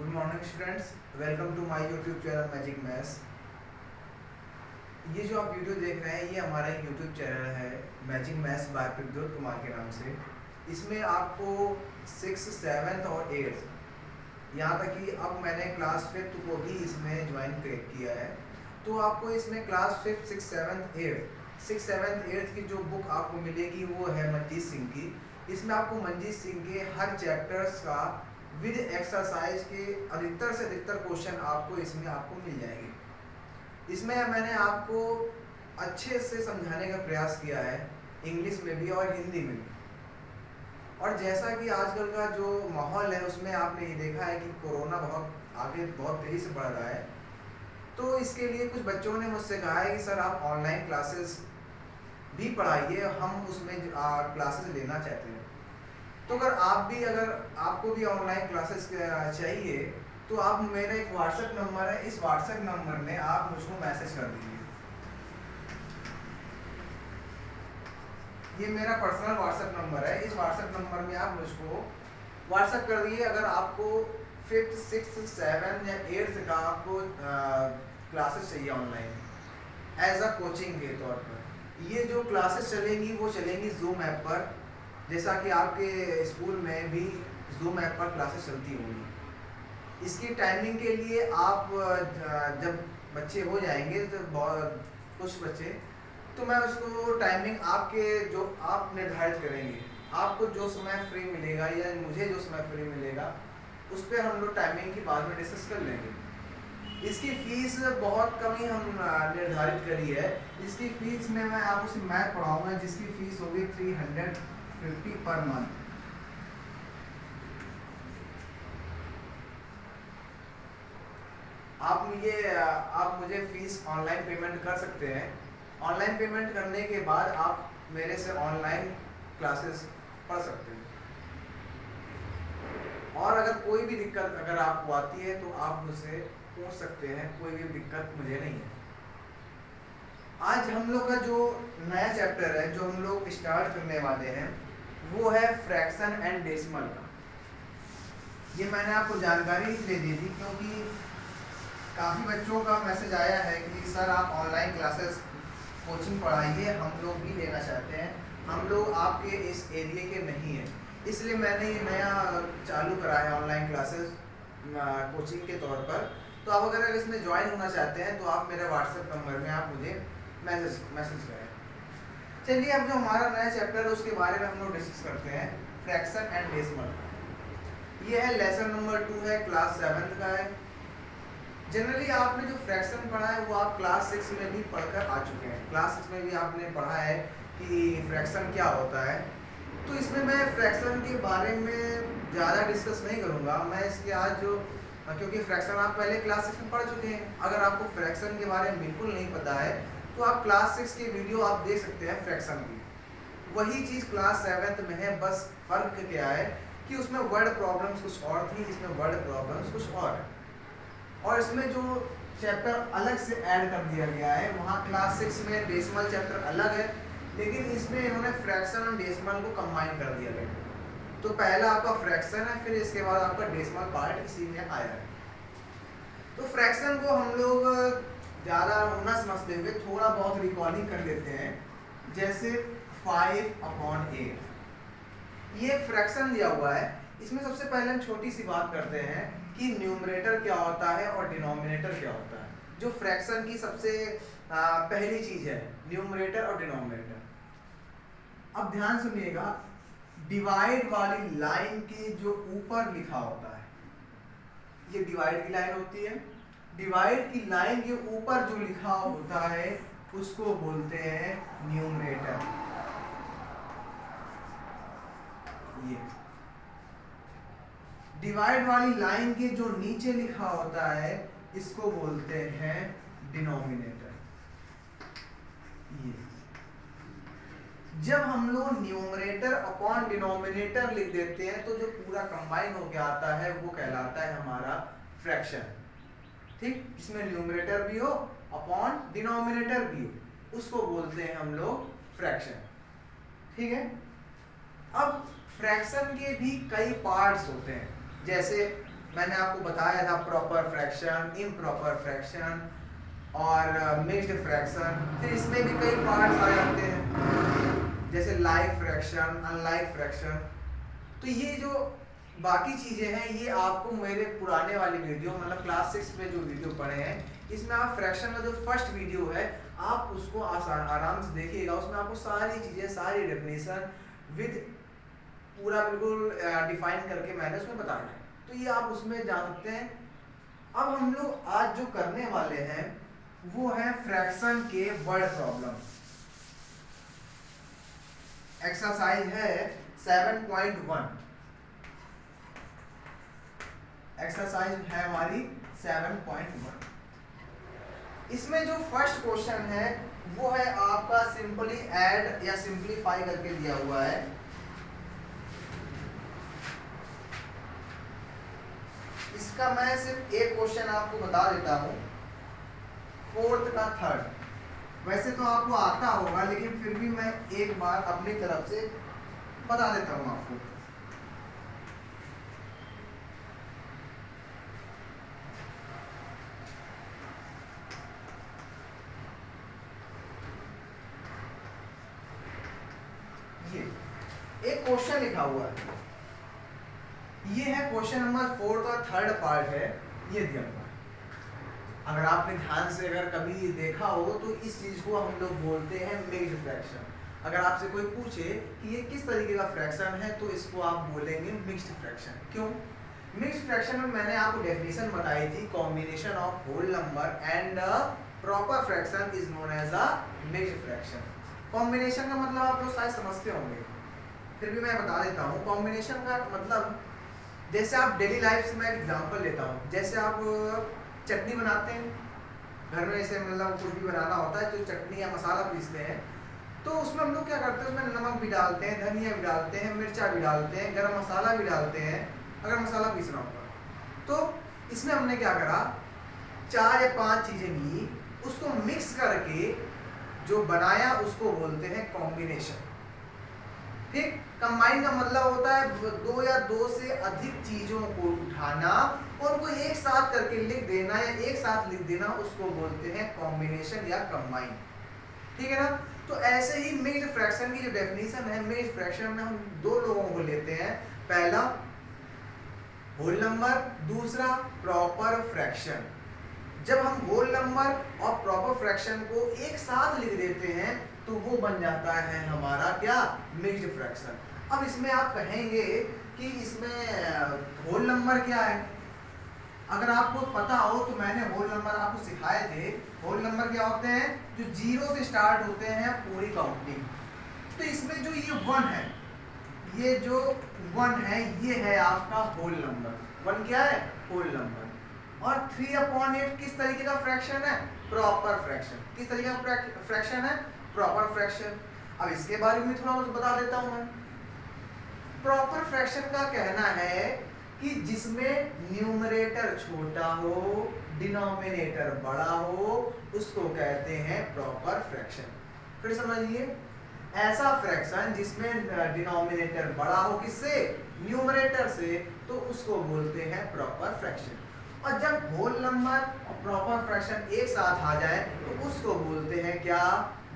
Good morning students, welcome to my YouTube channel magic maths. ये जो आप video देख रहे हैं ये हमारा एक यूट्यूब चैनल है magic maths by Pradyot Kumar के नाम से। इसमें आपको 6, 7 और 8 यहाँ तक कि अब मैंने क्लास 5 को भी इसमें ज्वाइन किया है। तो आपको इसमें क्लास 5, 6, 7, 8 की जो बुक आपको मिलेगी वो है मनजीत सिंह की। इसमें आपको मनजीत सिंह के हर चैप्टर्स का विद एक्सरसाइज के अधिकतर से अधिकतर क्वेश्चन आपको इसमें आपको मिल जाएंगे। इसमें मैंने आपको अच्छे से समझाने का प्रयास किया है, इंग्लिश में भी और हिंदी में भी। और जैसा कि आजकल का जो माहौल है उसमें आपने ये देखा है कि कोरोना बहुत तेजी से बढ़ रहा है। तो इसके लिए कुछ बच्चों ने मुझसे कहा है कि सर आप ऑनलाइन क्लासेस भी पढ़ाइए, हम उसमें क्लासेस लेना चाहते हैं। तो अगर आपको भी ऑनलाइन क्लासेस चाहिए तो आप मेरा एक व्हाट्सएप नंबर है, इस व्हाट्सएप नंबर में आप मुझको मैसेज कर दीजिए। ये मेरा पर्सनल व्हाट्सएप नंबर है, इस व्हाट्सएप नंबर में आप मुझको व्हाट्सएप कर दीजिए अगर आपको 5th, 6th, 7 या 8th का आपको क्लासेस चाहिए ऑनलाइन एज अ कोचिंग के तौर पर। ये जो क्लासेस चलेंगी वो चलेंगी जूम ऐप पर, जैसा कि आपके स्कूल में भी जूम ऐप पर क्लासेस चलती होंगी। इसकी टाइमिंग के लिए आप जब बच्चे हो जाएंगे तो कुछ बच्चे, तो मैं उसको टाइमिंग आपके जो आप निर्धारित करेंगे, आपको जो समय फ्री मिलेगा या मुझे जो समय फ्री मिलेगा उस पर हम लोग टाइमिंग की बाद में डिस्कस कर लेंगे। इसकी फीस बहुत कम ही हम निर्धारित करी है। इसकी फीस में मैं आपको सिर्फ मैथ पढ़ाऊंगा जिसकी फीस होगी 350 पर मंथ। आप मुझे फीस ऑनलाइन पेमेंट कर सकते हैं। ऑनलाइन पेमेंट करने के बाद आप मेरे से ऑनलाइन क्लासेस पढ़ सकते हैं। और अगर कोई भी दिक्कत अगर आपको आती है तो आप मुझसे पूछ सकते हैं, कोई भी दिक्कत मुझे नहीं है। आज हम लोग का जो नया चैप्टर है जो हम लोग स्टार्ट करने वाले हैं वो है फ्रैक्शन एंड डेसिमल का। ये मैंने आपको जानकारी दे दी थी क्योंकि काफ़ी बच्चों का मैसेज आया है कि सर आप ऑनलाइन क्लासेस कोचिंग पढ़ाइए, हम लोग भी लेना चाहते हैं, हम लोग आपके इस एरिया के नहीं हैं, इसलिए मैंने ये नया चालू करा है ऑनलाइन क्लासेस कोचिंग के तौर पर। तो आप अगर इसमें ज्वाइन होना चाहते हैं तो आप मेरे व्हाट्सएप नंबर में आप मुझे मैसेज करें। चलिए अब जो हमारा नया चैप्टर है उसके बारे में हम लोग डिस्कस करते हैं, फ्रैक्शन एंड डेसिमल। ये है लेसन नंबर 2 है, क्लास 7 का है। जनरली आपने जो फ्रैक्शन पढ़ा है वो आप क्लास 6 में भी पढ़कर आ चुके हैं। क्लास 6 में भी आपने पढ़ा है कि फ्रैक्शन क्या होता है। तो इसमें मैं फ्रैक्शन के बारे में ज़्यादा डिस्कस नहीं करूँगा। मैं इसके आज जो क्योंकि फ्रैक्शन आप पहले क्लास 6 में पढ़ चुके हैं। अगर आपको फ्रैक्शन के बारे में बिल्कुल नहीं पता है तो आप क्लास 6 की वीडियो आप देख सकते हैं फ्रैक्शन की। वही चीज़ क्लास 7 में है, बस फर्क क्या है कि उसमें वर्ड प्रॉब्लम्स कुछ और थी, इसमें वर्ड प्रॉब्लम्स कुछ और है। और इसमें जो चैप्टर अलग से ऐड कर दिया गया है, वहाँ क्लास 6 में डेसिमल चैप्टर अलग है, लेकिन इसमें इन्होंने फ्रैक्शन और डेसिमल को कंबाइन कर दिया गया। तो पहला आपका फ्रैक्शन है, फिर इसके बाद आपका डेसिमल पार्ट इसी में आया है। तो फ्रैक्शन को हम लोग ज़्यादा न समझते हुए थोड़ा बहुत रिकॉर्डिंग कर लेते हैं। जैसे 5/8 ये फ्रैक्शन दिया हुआ है। इसमें सबसे पहले हम छोटी सी बात करते हैं कि न्यूमरेटर क्या होता है और डिनोमिनेटर क्या होता है। जो फ्रैक्शन की सबसे पहली चीज है, न्यूमरेटर और डिनोमिनेटर। अब ध्यान सुनिएगा, डिवाइड वाली लाइन के जो ऊपर लिखा होता है, ये डिवाइड की लाइन होती है। डिवाइड की लाइन के ऊपर जो लिखा होता है उसको बोलते हैं न्यूमरेटर। ये डिवाइड वाली लाइन के जो नीचे लिखा होता है इसको बोलते हैं डिनोमिनेटर। ये जब हम लोग न्यूमरेटर अपॉन डिनोमिनेटर लिख देते हैं तो जो पूरा कंबाइन होकर आता है वो कहलाता है हमारा फ्रैक्शन। ठीक, जिसमें न्यूमरेटर भी हो अपॉन डिनोमिनेटर भी हो, उसको बोलते हैं हम लोग फ्रैक्शन। ठीक है। अब फ्रैक्शन के भी कई पार्ट्स होते हैं, जैसे मैंने आपको बताया था प्रॉपर फ्रैक्शन, इम्प्रॉपर फ्रैक्शन और मिक्स्ड फ्रैक्शन। फिर इसमें भी कई पार्ट्स आ जाते हैं जैसे लाइक फ्रैक्शन, अनलाइक फ्रैक्शन। तो ये जो बाकी चीजें हैं ये आपको मेरे पुराने वाली वीडियो मतलब क्लास 6 में जो वीडियो पढ़े हैं इसमें आप फ्रैक्शन का जो फर्स्ट वीडियो है आप उसको आराम से देखिएगा। उसमें आपको सारी चीजें, सारी डेफिनेशन विद पूरा बिल्कुल डिफाइन करके मैंने उसमें बताया है, तो ये आप उसमें जान सकते हैं। अब हम लोग आज जो करने वाले हैं वो है फ्रैक्शन के वर्ड प्रॉब्लम। एक्सरसाइज है 7.1। एक्सरसाइज है हमारी 7.1। इसमें जो फर्स्ट क्वेश्चन है वो है आपका सिंपली ऐड या सिंपलीफाई करके दिया हुआ है। इसका मैं सिर्फ एक क्वेश्चन आपको बता देता हूं, फोर्थ का थर्ड। वैसे तो आपको आता होगा लेकिन फिर भी मैं एक बार अपनी तरफ से बता देता हूं आपको। ये एक क्वेश्चन लिखा हुआ है, ये है क्वेश्चन नंबर 4 का थर्ड पार्ट है। ये दिया हुआ है, अगर आपने ध्यान से अगर कभी देखा हो तो इस चीज को हम लोग बोलते हैं मिक्स्ड फ्रैक्शन। अगर आपसे कोई पूछे कि ये किस तरीके का फ्रैक्शन है तो इसको आप बोलेंगे मिक्स्ड फ्रैक्शन। क्यों? मिक्स्ड फ्रैक्शन में मैंने आपको डेफिनेशन बताई थी, combination of whole number and proper fraction is known as a mixed fraction. Combination का मतलब आप लोग शायद समझते होंगे, फिर भी मैं बता देता हूँ। कॉम्बिनेशन का मतलब जैसे आप डेली लाइफ से मैं एग्जांपल लेता हूँ, जैसे आप चटनी बनाते हैं घर में, ऐसे मतलब कुछ भी बनाना होता है तो चटनी या मसाला पीसते हैं तो उसमें हम लोग क्या करते हैं, उसमें नमक भी डालते हैं, धनिया भी डालते हैं, मिर्चा भी डालते हैं, गरम मसाला भी डालते हैं अगर मसाला पीसना होगा। तो इसमें हमने क्या करा, 4 या 5 चीजें ली, उसको मिक्स करके जो बनाया उसको बोलते हैं कॉम्बिनेशन। ठीक, कंबाइन का मतलब होता है 2 या 2 से अधिक चीजों को उठाना और उनको एक साथ करके लिख देना या एक साथ लिख देना, उसको बोलते हैं कॉम्बिनेशन या कंबाइन। ठीक है ना? तो ऐसे ही मिक्स्ड फ्रैक्शन की जो डेफिनेशन है, मिक्स्ड फ्रैक्शन में हम 2 लोगों को लेते हैं, पहला होल नंबर, दूसरा प्रॉपर फ्रैक्शन। जब हम होल नंबर और प्रॉपर फ्रैक्शन को एक साथ लिख देते हैं तो वो बन जाता है हमारा क्या, मिक्स्ड फ्रैक्शन। अब इसमें आप कहेंगे कि इसमें होल नंबर क्या है, अगर आपको पता हो तो मैंने होल नंबर आपको सिखाए थे। होल नंबर क्या होते हैं, जो 0 से स्टार्ट होते हैं पूरी काउंटिंग। तो इसमें जो ये 1 है, ये जो 1 है ये है आपका होल नंबर। 1 क्या है, होल नंबर। और 3/8 किस तरीके का फ्रैक्शन है, प्रॉपर फ्रैक्शन। किस तरीके का फ्रैक्शन है, प्रॉपर फ्रैक्शन। अब इसके बारे में थोड़ा कुछ बता देता हूं मैं। प्रॉपर फ्रैक्शन का कहना है कि जिसमें न्यूमरेटर छोटा हो, डिनोमिनेटर बड़ा हो, उसको कहते हैं प्रॉपर फ्रैक्शन। फिर समझिए, ऐसा फ्रैक्शन जिसमें डिनोमिनेटर बड़ा हो, किससे, न्यूमरेटर से, तो उसको बोलते हैं प्रॉपर फ्रैक्शन। और जब होल नंबर और प्रॉपर फ्रैक्शन एक साथ आ जाए तो उसको बोलते हैं क्या,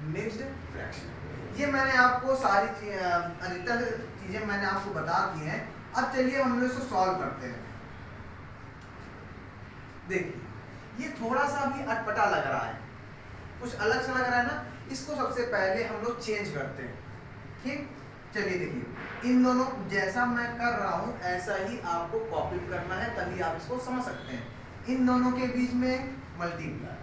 मिक्स्ड फ्रैक्शन। ये मैंने आपको सारी अधिकतर चीजें मैंने आपको बता दी हैं। अब चलिए हम लोग इसको सॉल्व करते हैं। देखिए ये थोड़ा सा भी अटपटा लग रहा है, कुछ अलग सा लग रहा है ना, इसको सबसे पहले हम लोग चेंज करते हैं। ठीक, चलिए देखिए इन दोनों जैसा मैं कर रहा हूं ऐसा ही आपको कॉपी करना है, तभी आप इसको समझ सकते हैं। इन दोनों के बीच में मल्टीप्लाई,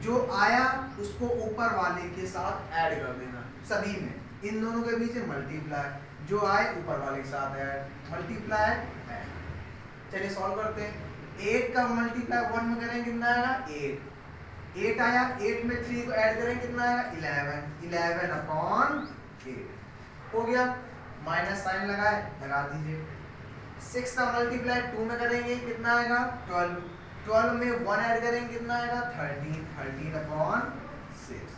जो आया उसको ऊपर वाले के साथ ऐड कर देना सभी में। इन दोनों के बीच में मल्टीप्लाई, जो आए ऊपर वाले के साथ ऐड, मल्टीप्लाई ऐड। चलिए सॉल्व करते हैं। 8 का मल्टीप्लाई 1 में करेंगे कितना आएगा, 8। 8 आया, 8 में 3 को ऐड करेंगे कितना आएगा, 11। 11/8 हो गया। माइनस साइन लगाए, लगा दीजिए। 6 का मल्टीप्लाई 2 में करेंगे कितना आएगा, 12। 12 में 1 ऐड करेंगे कितना आएगा, 13। 13/6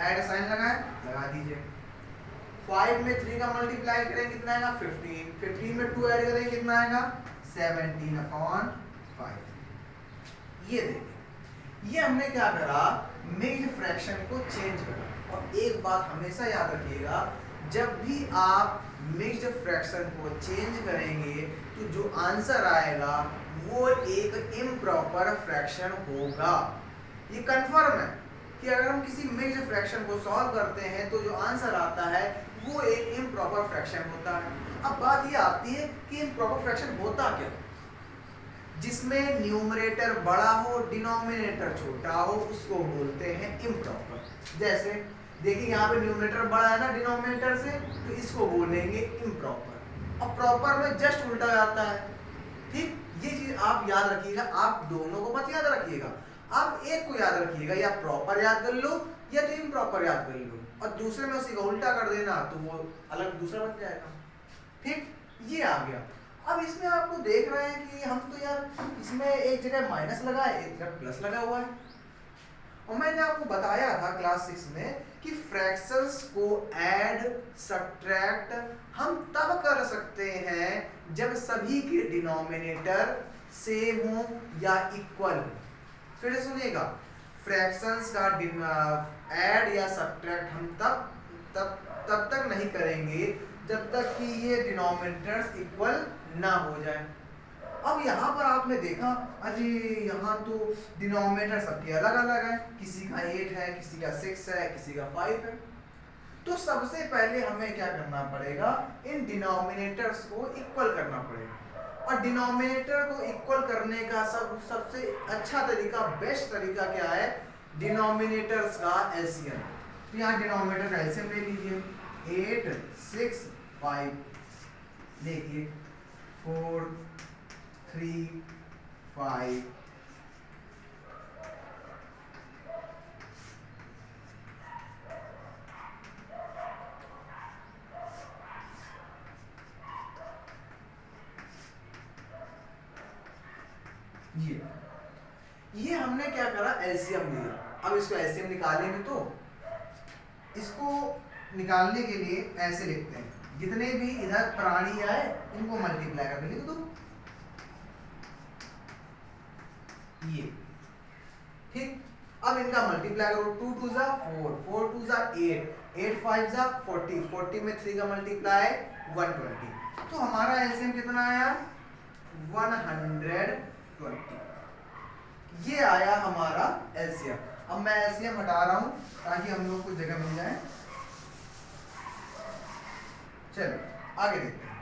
ऐड साइन लगाए, लगा दीजिए। 5 में 3 का मल्टीप्लाई करेंगे कितना आएगा, 15। 15 में 2 ऐड करेंगे कितना आएगा, 17/5। ये देखिए, ये हमने क्या करा, मिक्स्ड फ्रैक्शन को चेंज करा। और एक बात हमेशा याद रखिएगा, जब भी आप मिक्स्ड फ्रैक्शन को चेंज करेंगे तो जो आंसर आएगा वो एक इम्प्रॉपर फ्रैक्शन होगा। ये कंफर्म है कि अगर हम किसी मिक्स्ड फ्रैक्शन को सॉल्व करते हैं तो जो आंसर आता है वो एक इम्प्रॉपर फ्रैक्शन होता है। अब बात ये आती है कि इम्प्रॉपर फ्रैक्शन होता क्या, जिसमें न्यूमरेटर बड़ा हो डिनोमिनेटर छोटा हो उसको बोलते हैं इम्प्रॉपर। जैसे देखिए यहाँ पे न्यूमरेटर बड़ा है ना डिनोमिनेटर से, तो इसको बोलेंगे इम्प्रॉपर। और प्रॉपर में जस्ट उल्टा आता है। ठीक, ये चीज आप याद रखिएगा, आप दोनों को मत याद रखिएगा, आप एक को याद रखिएगा, या प्रॉपर याद कर लो या तो इम्प्रॉपर याद कर लो, और दूसरे में उसी का उल्टा कर देना तो वो अलग दूसरा बन जाएगा। ठीक, ये आ गया। अब इसमें आपको देख रहे हैं कि हम तो यार इसमें एक जगह माइनस लगा है, एक जगह प्लस लगा हुआ है। और मैंने आपको बताया था क्लास 6 में कि फ्रैक्शंस को ऐड सब्ट्रैक्ट हम तब कर सकते हैं जब सभी के डिनोमिनेटर सेम हो या इक्वल हो। फिर सुनिएगा, फ्रैक्शंस का ऐड या सब्ट्रैक्ट हम तब तक नहीं करेंगे जब तक कि ये डिनोमिनेटर्स इक्वल ना हो जाए। अब यहाँ पर आपने देखा, अरे यहाँ तो डिनोमिनेटर सबके अलग अलग है, किसी का 8 है, किसी का 6 है, किसी का 5 है। तो सबसे पहले हमें क्या करना पड़ेगा, इन डिनोमिनेटर्स को इक्वल करना पड़ेगा। और डिनोमिनेटर को इक्वल करने का सबसे अच्छा तरीका, बेस्ट तरीका क्या है, डिनोमिनेटर्स का एलसीएम। तो यहाँ डिनोमिनेटर का एलसीएम ले लीजिए, 8 6 5, देखिए 4 3 5 ये हमने क्या करा, एलसीएम लिया। अब इसको एलसीएम निकालेंगे तो इसको निकालने के लिए ऐसे लिखते हैं, जितने भी इधर प्राणी आए इनको मल्टीप्लाई करके लिख दो, ये ठीक। अब इनका मल्टीप्लाई करो, 2 2 जा 4, 4 2 जा 8, 8 5 जा 40, 40 में 3 का मल्टीप्लाई 120। तो हमारा एलसीएम कितना आया, 120। ये आया हमारा एलसीएम। अब मैं एलसीएम हटा रहा हूं ताकि हम लोग को जगह मिल जाए। चलो आगे देखते हैं।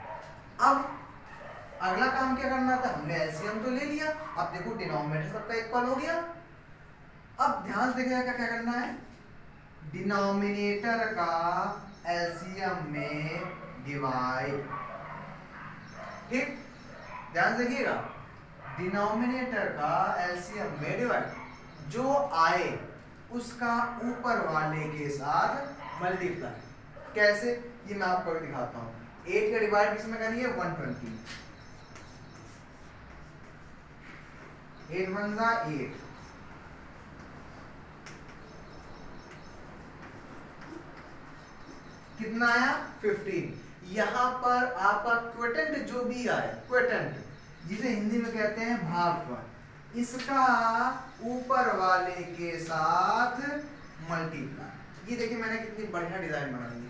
अब अगला काम क्या करना था, हमने एलसीएम तो ले लिया, अब देखो डिनोमिनेटर सबका इक्वल हो गया। अब ध्यान से देखिएगा क्या करना है, डिनोमिनेटर का एलसीएम में डिवाइड। ठीक, ध्यान से देखिएगा, डिनोमिनेटर का एलसीएम में डिवाइड, जो आए उसका ऊपर वाले के साथ मल्टीप्लाई। कैसे, ये मैं आपको दिखाता हूं। 8 का डिवाइड किसमें करिए, 120, 8 1 जा 8, कितना आया 15। यहां पर आपका क्वोटेंट जो भी आए, क्वोटेंट जिसे हिंदी में कहते हैं भागफल, इसका ऊपर वाले के साथ मल्टीप्लाई। ये देखिए मैंने कितनी बढ़िया डिजाइन बनाई है,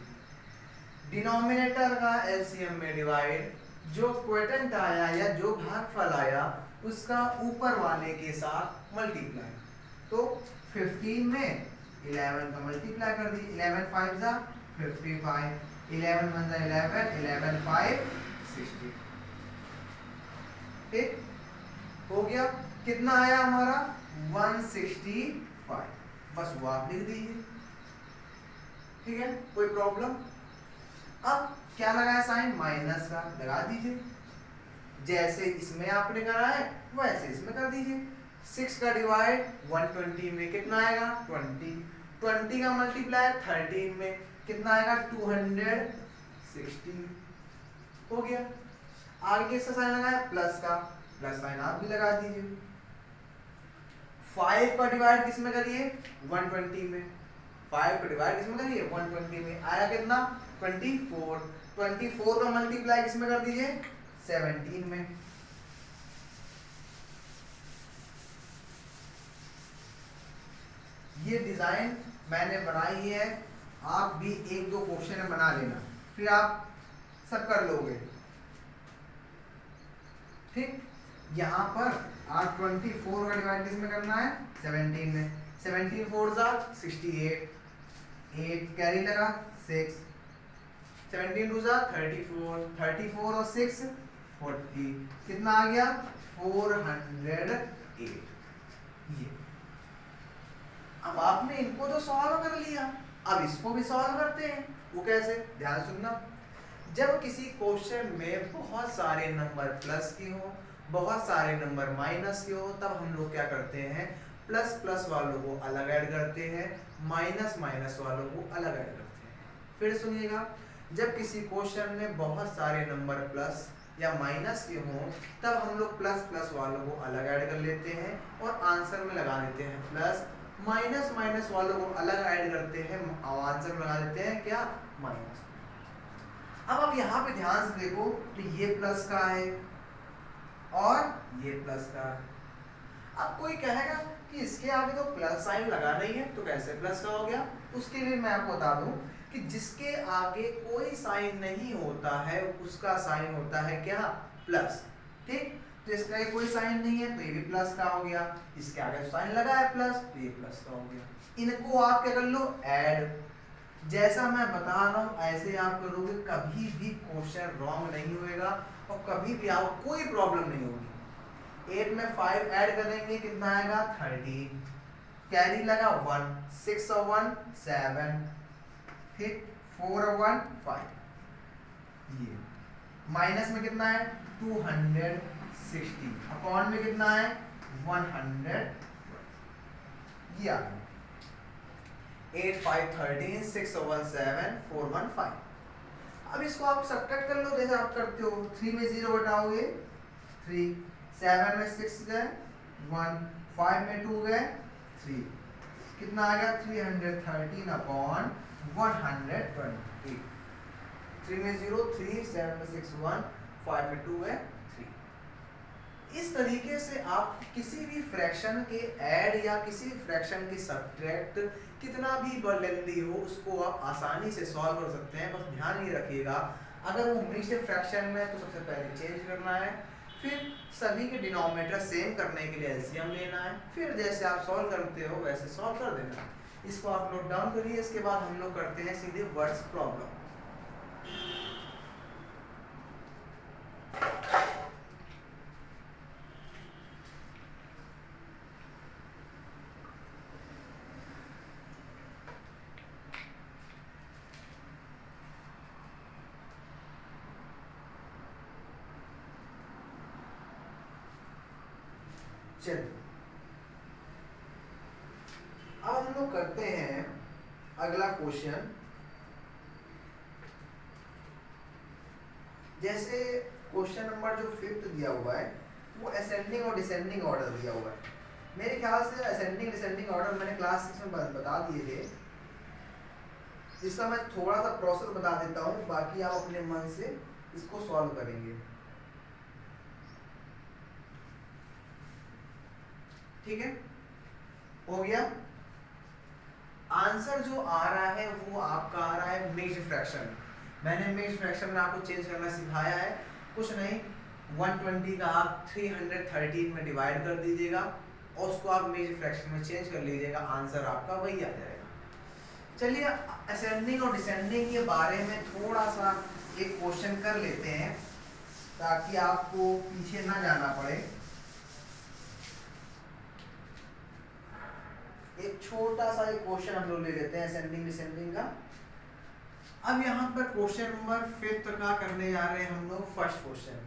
डिनोमिनेटर का एलसीएम में डिवाइड, जो क्वोटेंट आया या जो भागफल आया उसका ऊपर वाले के साथ मल्टीप्लाई। तो 15 में 11 का मल्टीप्लाई कर दी, 11 5 जा 55, 11 1 जा 11, 11 5 60। ठीक हो गया, कितना आया हमारा 165। बस वो आप लिख दीजिए, ठीक है, कोई प्रॉब्लम। अब क्या लगाया साइन, माइनस का लगा दीजिए, जैसे इसमें आपने करा है वैसे इसमें कर दीजिए। 6 का डिवाइड 120 में कितना आएगा 20, 20 का मल्टीप्लाई 13 में कितना आएगा 260। हो गया, आगे किसका साइन लगाया, प्लस का, प्लस साइन आप भी लगा दीजिए। 5 का डिवाइड किसमें करिए, 120 में, 5 का डिवाइड किसमें करिए 120 में, आया कितना 24, 24 का मल्टीप्लाई किसमें कर दीजिए 17 में। ये डिजाइन मैंने बनाई है, आप भी एक दो क्वेश्चन बना लेना, फिर आप सब कर लोगे। ठीक, यहाँ पर आप 24 का डिवाइड किसमें करना है, 17 में। 17 4 जा 68, 8 कैरी लगा 6, 17 2 जा 34, 34 और 6 40, कितना आ गया 408। ये अब आपने इनको तो सॉल्व कर लिया, अब इसको भी सॉल्व करते हैं। वो कैसे, ध्यान सुनना। जब किसी क्वेश्चन में बहुत सारे नंबर प्लस के हो, बहुत सारे नंबर माइनस के हो, तब हम लोग क्या करते हैं, प्लस प्लस वालों को अलग ऐड करते हैं, माइनस माइनस वालों को अलग ऐड करते हैं। फिर सुनिएगा, जब किसी क्वेश्चन में बहुत सारे नंबर प्लस या माइनस के हों, तब हम लोग प्लस प्लस वालों को अलग ऐड कर लेते हैं और आंसर में लगा देते हैं प्लस, माइनस माइनस वालों को अलग ऐड करते हैं और आंसर में लगा देते हैं क्या, माइनस। अब आप यहाँ पे ध्यान से देखो तो ये प्लस का है और ये प्लस का है। अब कोई कहेगा कि इसके आगे तो प्लस साइन लगा नहीं है, तो कैसे प्लस का हो गया। उसके लिए मैं आपको बता दूं कि जिसके आगे कोई साइन नहीं होता है उसका साइन होता है क्या, प्लस। ठीक, तो इसके आगे कोई साइन नहीं है तो ये भी प्लस का हो गया, इसके आगे साइन लगा है प्लस तो ये प्लस का हो गया। इनको आप क्या कर लो, ऐड। जैसा मैं बता रहा हूं ऐसे आप करोगे, कभी भी क्वेश्चन रॉन्ग नहीं होएगा और कभी भी आपको कोई प्रॉब्लम नहीं होगी। 8 में 5 ऐड करेंगे कितना आएगा 13, कैरी लगा 1, 6 और 1 7, ठीक 4 और 1 5, ये माइनस में कितना है 260, अपॉन में कितना है 100, ये आ गया 8 5 13, 6 और 1 7, 4 1 5। अब इसको आप सबट्रैक्ट कर लो जैसे आप करते हो, 3 में 0 घटाओगे 3, 7 में 6 गए 1, 5 में 2 गए 3, कितना आ गया 313 अपॉन 120। 3 में 0 3, 7 में 6 1, 5 में 2 है 3। इस तरीके से आप किसी भी फ्रैक्शन के ऐड या किसी भी फ्रैक्शन के सब्ट्रैक्ट कितना भी लेंदी हो उसको आप आसानी से सॉल्व कर सकते हैं। बस ध्यान ये रखिएगा, अगर वो मिक्स्ड फ्रैक्शन में तो सबसे पहले चेंज करना है, फिर सभी के डिनोमिनेटर सेम करने के लिए एलसीएम लेना है, फिर जैसे आप सॉल्व करते हो वैसे सॉल्व कर देना। इसको आप नोट डाउन करिए। इसके बाद हम लोग करते हैं सीधे वर्ड्स प्रॉब्लम। चलिए अब हम लोग करते हैं अगला क्वेश्चन। जैसे क्वेश्चन नंबर जो 5th दिया हुआ है वो असेंडिंग और डिसेंडिंग ऑर्डर दिया हुआ है। मेरे ख्याल से असेंडिंग डिसेंडिंग ऑर्डर मैंने क्लास 6 में बता दिए थे। इसका मैं थोड़ा सा प्रोसेस बता देता हूँ, बाकी आप अपने मन से इसको सॉल्व करेंगे। ठीक है, हो गया। आंसर जो आ रहा है वो आपका आ रहा है मिक्स्ड फ्रैक्शन। मैंने मिक्स्ड फ्रैक्शन में आपको चेंज करना सिखाया है, कुछ नहीं 120 का आप 313 में डिवाइड कर दीजिएगा और उसको आप मिक्स्ड फ्रैक्शन में चेंज कर लीजिएगा, आंसर आपका वही आ जाएगा। चलिए असेंडिंग और डिसेंडिंग के बारे में थोड़ा सा एक क्वेश्चन कर लेते हैं ताकि आपको पीछे ना जाना पड़े। एक छोटा सा एक क्वेश्चन हम लोग ले लेते हैं असेंडिंग डिसेंडिंग का। अब यहाँ पर क्वेश्चन नंबर 5th का करने जा रहे हैं हम लोग। फर्स्ट क्वेश्चन,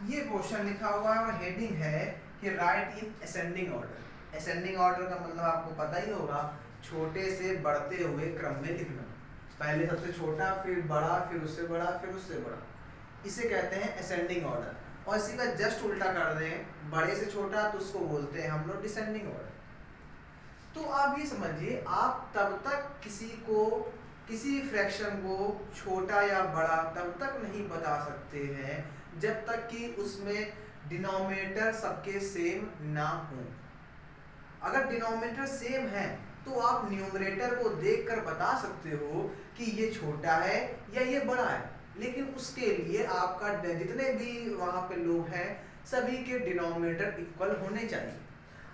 ये क्वेश्चन लिखा हुआ है और हेडिंग है कि right in ascending order. Ascending order का मतलब आपको पता ही होगा, छोटे से बढ़ते हुए क्रम में लिखना। पहले सबसे छोटा, फिर बड़ा, फिर उससे बड़ा, फिर उससे बड़ा, इसे कहते हैं असेंडिंग ऑर्डर। और इसी का जस्ट उल्टा कर दें, बड़े से छोटा तो उसको बोलते हैं हम लोग डिसेंडिंग ऑर्डर। तो आप ये समझिए, आप तब तक किसी फ्रैक्शन को छोटा या बड़ा तब तक नहीं बता सकते हैं जब तक कि उसमें डिनोमिनेटर सबके सेम ना हो। अगर डिनोमिनेटर सेम है तो आप न्यूमरेटर को देखकर बता सकते हो कि ये छोटा है या ये बड़ा है, लेकिन उसके लिए आपका जितने भी वहां पे लोग हैं सभी के डिनोमिनेटर इक्वल होने चाहिए।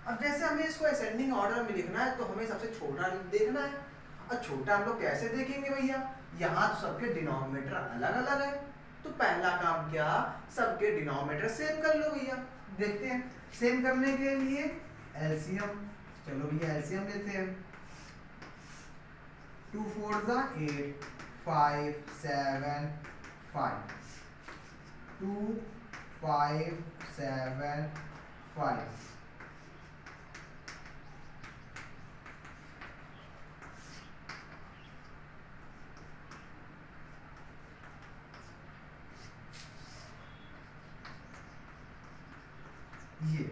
अब जैसे हमें इसको असेंडिंग ऑर्डर में लिखना है तो हमें सबसे छोटा देखना है। और छोटा हम लोग कैसे देखेंगे भैया, यहाँ तो सबके डिनोमिनेटर अलग अलग है, तो पहला काम क्या, सबके डिनोमिनेटर सेम कर लो भैया। देखते हैं सेम करने के लिए एलसीएम, चलो भैया एलसीएम लेते हैं। 2 4 जा 8, 5 7 5, 2 5 7 5। ये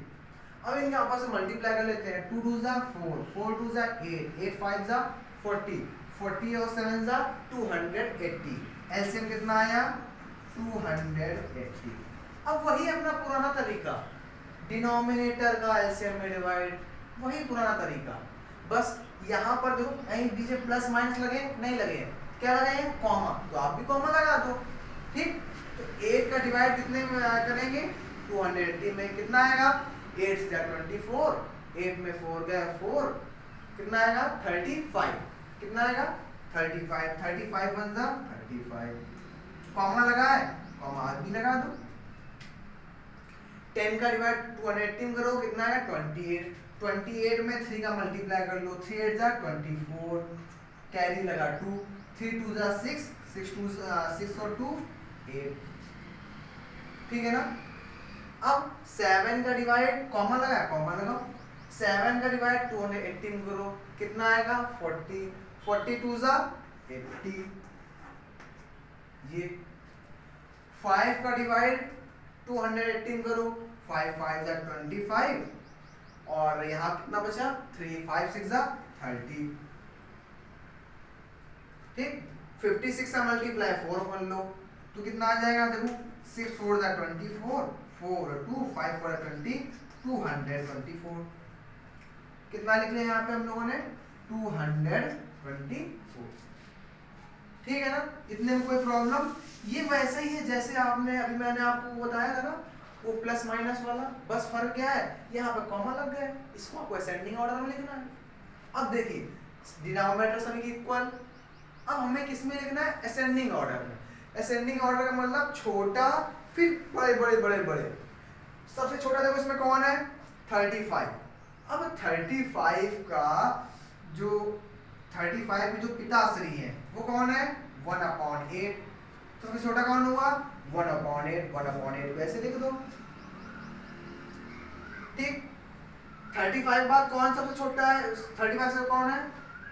अब इनके आपस में मल्टीप्लाई कर लेते हैं। 2 2 जा 4, 4 2 जा 8, 8 5 जा 40, 40 और 7 जा 280। एलसीएम कितना आया 280। अब वही अपना पुराना तरीका, डिनोमिनेटर का एलसीएम में डिवाइड, वही पुराना तरीका। बस यहाँ पर देखो कहीं बीच प्लस माइनस लगे नहीं लगे, क्या लगे हैं कॉमा, तो आप भी कॉमा लगा दो। ठीक, तो 8 का डिवाइड कितने में करेंगे 280 में, कितना आएगा 8 से 24, 8 में 4 गया 4, कितना आएगा 35, कितना आएगा 35, 35 बन जा 35, कॉमा लगा है कॉमा आज भी लगा दो। 10 का डिवाइड 280 में करो, कितना आएगा 28, 28 में 3 का मल्टीप्लाई कर लो, 3 8 जा 24, कैरी लगा 2, 3 2 जा 6, 6 और 2 8, ठीक है ना। अब 7 का डिवाइड कॉमा लगा कॉमा लगाओ, 7 का डिवाइड 280 में करो, कितना आएगा 40, 42 जा 80, ये 5 का डिवाइड 280 में करो, 5 5 जा 25, और यहाँ कितना बचा 3, 5 6 जा 30, ठीक। 56 का मल्टीप्लाई 4 कर लो तो कितना आ जाएगा, देखो 6 4 जा 24, 4 2 5 4 20, 224, कितना लिख लिया यहाँ पे हम लोगों ने 224, ठीक है ना। इतने में कोई प्रॉब्लम, ये वैसे ही है जैसे आपने अभी मैंने आपको बताया था ना वो प्लस माइनस वाला, बस फर्क क्या है यहाँ पे कॉमा लग गया है, इसको आपको असेंडिंग ऑर्डर में लिखना है। अब देखिए डिनोमिनेटर सभी के इक्वल, अब हमें किस में लिखना है असेंडिंग ऑर्डर में। असेंडिंग ऑर्डर का मतलब छोटा फिर बड़े बड़े बड़े बड़े, सबसे छोटा देखो इसमें कौन है 35। अब 35 का जो 35 में जो पिताश्री है वो कौन है 1/8, तो सबसे छोटा कौन हुआ 1/8, 1/8 वैसे लिख दो, ठीक। 35 बाद कौन सबसे छोटा है 35 से कौन है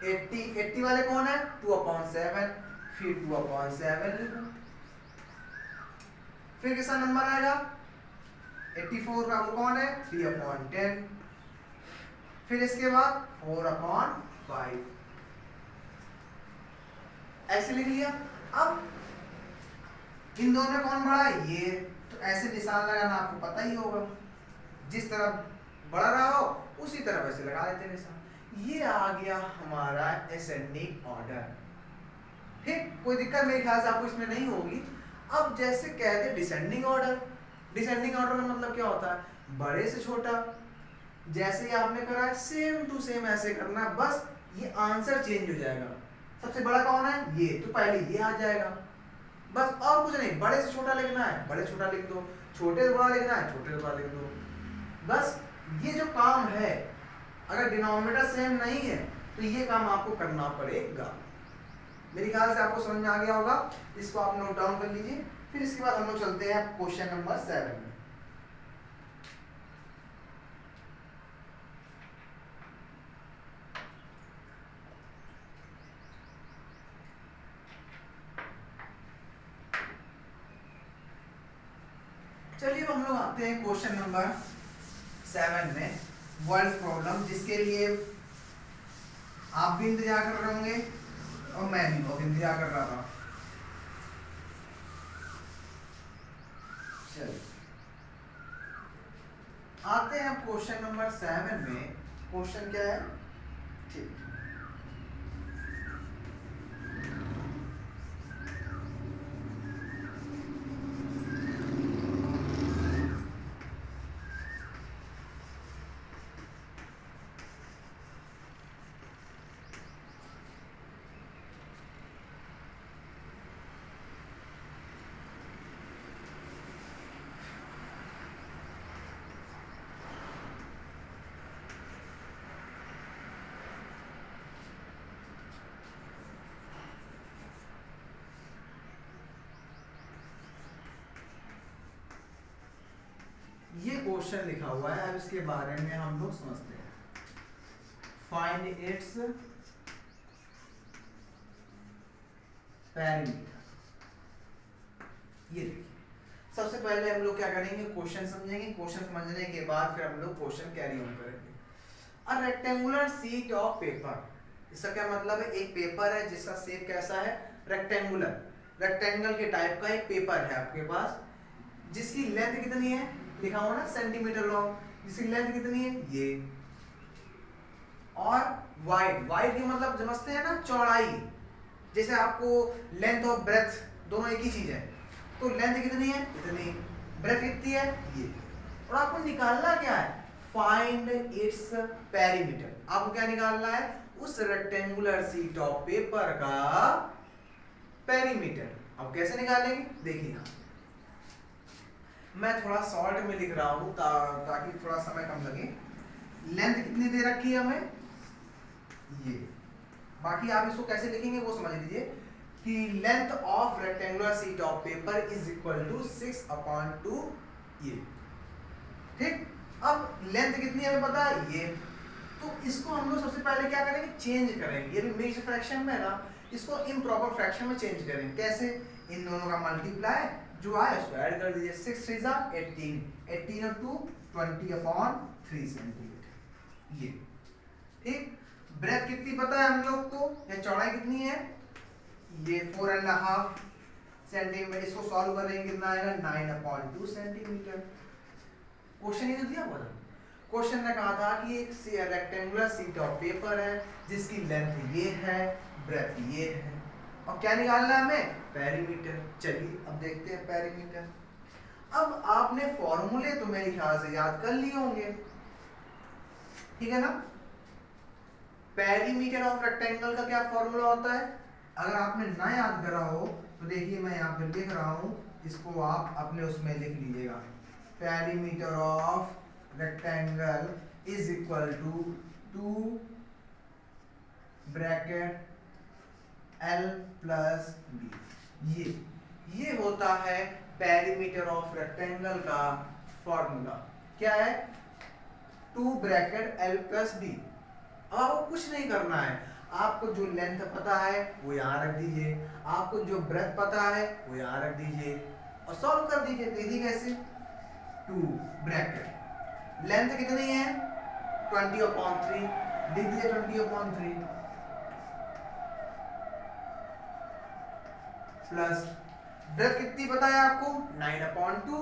80, 80 वाले कौन है 2/7, फिर 2/7 लिखो, फिर किसका नंबर आएगा 84 का वो कौन है 3/10, फिर इसके बाद 4/5, ऐसे लिख लिया। अब इन दोनों में कौन बड़ा है ये, तो ऐसे निशान लगाना आपको पता ही होगा, जिस तरफ बढ़ रहा हो उसी तरफ ऐसे लगा देते निशान। ये आ गया हमारा असेंडिंग ऑर्डर, ठीक। कोई दिक्कत मेरे ख्याल से आपको इसमें नहीं होगी। अब जैसे कहते हैं डिसेंडिंग ऑर्डर, डिसेंडिंग ऑर्डर का मतलब क्या होता है बड़े से छोटा, जैसे ही आपने करा है सेम टू सेम ऐसे करना, बस ये आंसर चेंज हो जाएगा। सबसे बड़ा कौन है ये, तो पहले ये आ जाएगा, बस और कुछ नहीं। बड़े से छोटा लिखना है बड़े छोटा लिख दो, छोटे से बड़ा लिखना है छोटे से बड़ा लिख दो, बस ये जो काम है। अगर डिनोमिनेटर सेम नहीं है तो ये काम आपको करना पड़ेगा। मेरे ख्याल से आपको समझ में आ गया होगा, इसको आप नोट डाउन कर लीजिए। फिर इसके बाद हम लोग चलते हैं क्वेश्चन नंबर 7 में। चलिए हम लोग आते हैं क्वेश्चन नंबर 7 में, वर्ल्ड प्रॉब्लम, जिसके लिए आप भी इंतजार कर रहे होंगे और मैं भी बहुत इंतजार कर रहा था। चलिए आते हैं क्वेश्चन नंबर 7 में। क्वेश्चन क्या है? ठीक, ये क्वेश्चन लिखा हुआ है, अब इसके बारे में हम लोग समझते हैं। Find its parameter. ये देखिए, सबसे पहले हम लोग क्या करेंगे, क्वेश्चन समझेंगे। क्वेश्चन समझने के बाद फिर हम लोग क्वेश्चन कैरी ऑन करेंगे। A rectangular sheet of paper, इसका क्या मतलब है? एक पेपर है जिसका शेप कैसा है? रेक्टेंगुलर, रेक्टेंगल के टाइप का एक पेपर है आपके पास, जिसकी लेंथ कितनी है? लिखा हुआ ना सेंटीमीटर लॉन्ग, जिसकी लेंथ कितनी है? ये। और वाइड, वाइड की मतलब समझते हैं ना, चौड़ाई। जैसे आपको लेंथ और ब्रेथ दोनों एक ही चीज है, तो लेंथ कितनी है? इतनी। ब्रेथ कितनी है? ये। और आपको निकालना क्या है? Find its perimeter. आपको क्या निकालना है? उस रेक्टेंगुलर शीट ऑफ पेपर का पेरीमीटर। अब कैसे निकालेंगे देखिए, मैं थोड़ा शॉर्ट में लिख रहा हूं ताकि थोड़ा समय कम लगे। लेंथ कितनी दे रखी है हमें? ये। बाकी आप इसको कैसे लिखेंगे वो समझ लीजिए कि length of rectangular sheet of paper is equal to 6/2 ये। ठीक, अब लेंथ कितनी हमें पता है? ये। तो इसको हम लोग सबसे पहले क्या करेंगे? चेंज करेंगे। ये भी मिक्स्ड फ्रैक्शन में है ना, इसको इम्प्रॉपर फ्रैक्शन में चेंज करेंगे। कैसे? इन दोनों का मल्टीप्लाई जो आए उसको ऐड कर दीजिए। 6 3 जा 18, 18 और 2 20/3 सेंटीमीटर ये। ठीक, ब्रेथ कितनी पता है हम लोग को, या चौड़ाई कितनी है? ये 4.5 सेंटीमीटर। इसको सॉल्व करेंगे कितना आएगा? 9/2 सेंटीमीटर। क्वेश्चन ये तो दिया हुआ था। क्वेश्चन ने कहा था कि एक रेक्टेंगुलर शीट ऑफ पेपर है जिसकी लेंथ ये है, ब्रेथ ये है, और क्या निकालना है हमें? पेरीमीटर। चलिए अब देखते हैं पेरीमीटर। अब आपने फॉर्मूले तो मेरे ख्याल से याद कर लिए होंगे, ठीक है ना? पेरीमीटर ऑफ रेक्टेंगल का क्या फॉर्मूला होता है? अगर आपने ना याद करा हो तो देखिए मैं यहाँ पे लिख रहा हूँ, इसको आप अपने उसमें लिख लीजिएगा। Perimeter of rectangle is equal to 2 bracket L plus B। ये होता है पेरीमीटर ऑफ रेक्टेंगल का फॉर्मूला। क्या है? 2 ब्रैकेट L प्लस B। अब आपको कुछ नहीं करना है, आपको जो लेंथ पता है वो यहाँ रख दीजिए, आपको जो ब्रेथ पता है वो यहाँ रख दीजिए और सॉल्व कर दीजिए। देखिए कैसे? 2 ब्रैकेट, लेंथ कितनी है? 20/3, लिख दीजिए 20/3 प्लस ब्रेथ कितनी पता है आपको? 9/2,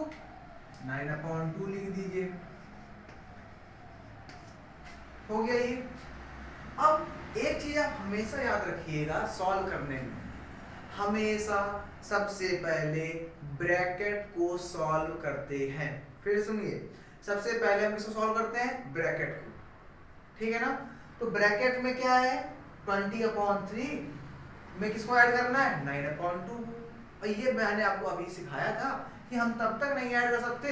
9/2 लिख दीजिए। हो गया ये। अब एक चीज आप हमेशा याद रखिएगा, सॉल्व करने में हमेशा सबसे पहले ब्रैकेट को सॉल्व करते हैं। फिर सुनिए, सबसे पहले हम किसको सॉल्व करते हैं? ब्रैकेट को, ठीक है ना? तो ब्रैकेट में क्या है? 20/3 में किसको ऐड करना है? 9/2। और ये मैंने आपको अभी सिखाया था कि हम तब तक नहीं ऐड कर सकते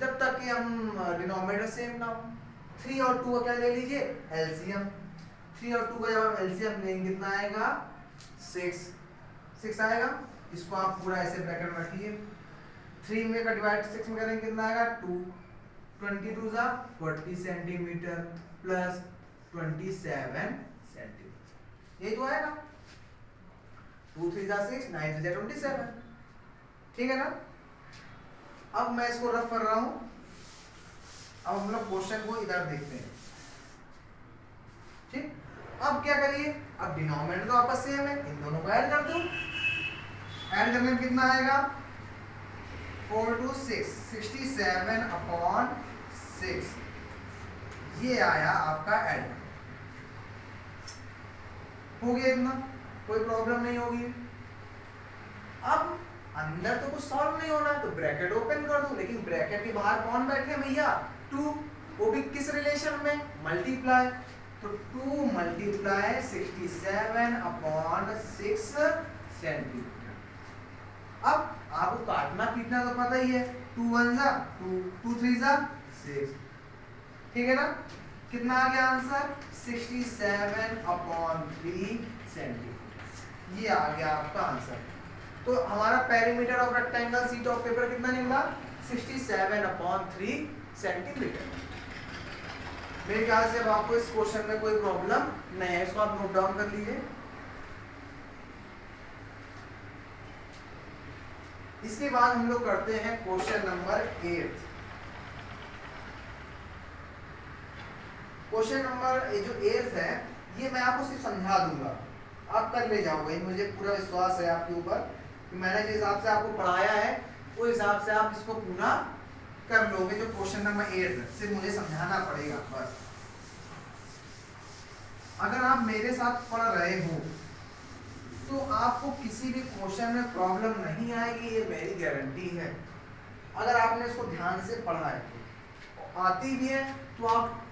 जब तक कि हम डिनोमिनेटर सेम ना हो। 3 और 2 का क्या ले लीजिए? एलसीएम। 3 और 2 का जब हम एलसीएम लेंगे कितना आएगा? 6 आएगा। इसको आप पूरा ऐसे ब्रैकेट में रखिए। 3 में का डिवाइड 6 में करेंगे कितना आएगा? 2। 22 जा 40 सेंटीमीटर प्लस 27 सेंटीमीटर। ये तो आएगा। 2 3 जा 6, 9 3 जा 27। ठीक है ना? अब मैं इसको रफ कर रहा हूं। अब हम लोग क्वेश्चन को इधर देखते हैं। ठीक, अब क्या करिए, अब डिनोमिनेटर तो आपस सेम है, इन दोनों को ऐड कर दो। ऐड करने में कितना आएगा 4 to 6 67/6 ये आया आपका ऐड। हो गया इतना, कोई प्रॉब्लम नहीं होगी। अब अंदर तो कुछ सॉल्व नहीं होना तो ब्रैकेट ओपन कर दो, लेकिन ब्रैकेट के बाहर कौन बैठे भैया 2, वो भी किस रिलेशन में मल्टीप्लाई, तो 2 × 67/6 सेंटीमीटर। अब आपको काटना पीटना तो पता ही है, 2 1 जा 2 2 3 जा 6, ठीक है ना। कितना आ गया आंसर 67/3 सेंटीमीटर, ये आ गया आपका आंसर। तो हमारा perimeter of rectangle sheet of paper कितना निकला 67/3 सेंटीमीटर। मेरे ख्याल से अब आपको इस क्वेश्चन में कोई प्रॉब्लम नहीं है, इसको आप नोट डाउन कर लीजिए। इसके बाद हम लोग करते हैं क्वेश्चन नंबर 8। क्वेश्चन नंबर जो 8 है ये मैं आपको सिर्फ समझा दूंगा, आप कर ले जाओगे, मुझे पूरा विश्वास है आपके ऊपर कि मैंने जिस हिसाब से आपको पढ़ाया है उस हिसाब से आप इसको पूरा कर लोगे। जो क्वेश्चन नंबर 8 सिर्फ मुझे समझाना पड़ेगा बस। अगर आप मेरे साथ पढ़ रहे हो तो आपको किसी भी क्वेश्चन में प्रॉब्लम नहीं आएगी, ये मेरी गारंटी है। अगर आपने इसको ध्यान से पढ़ा है तो आती भी है तो आप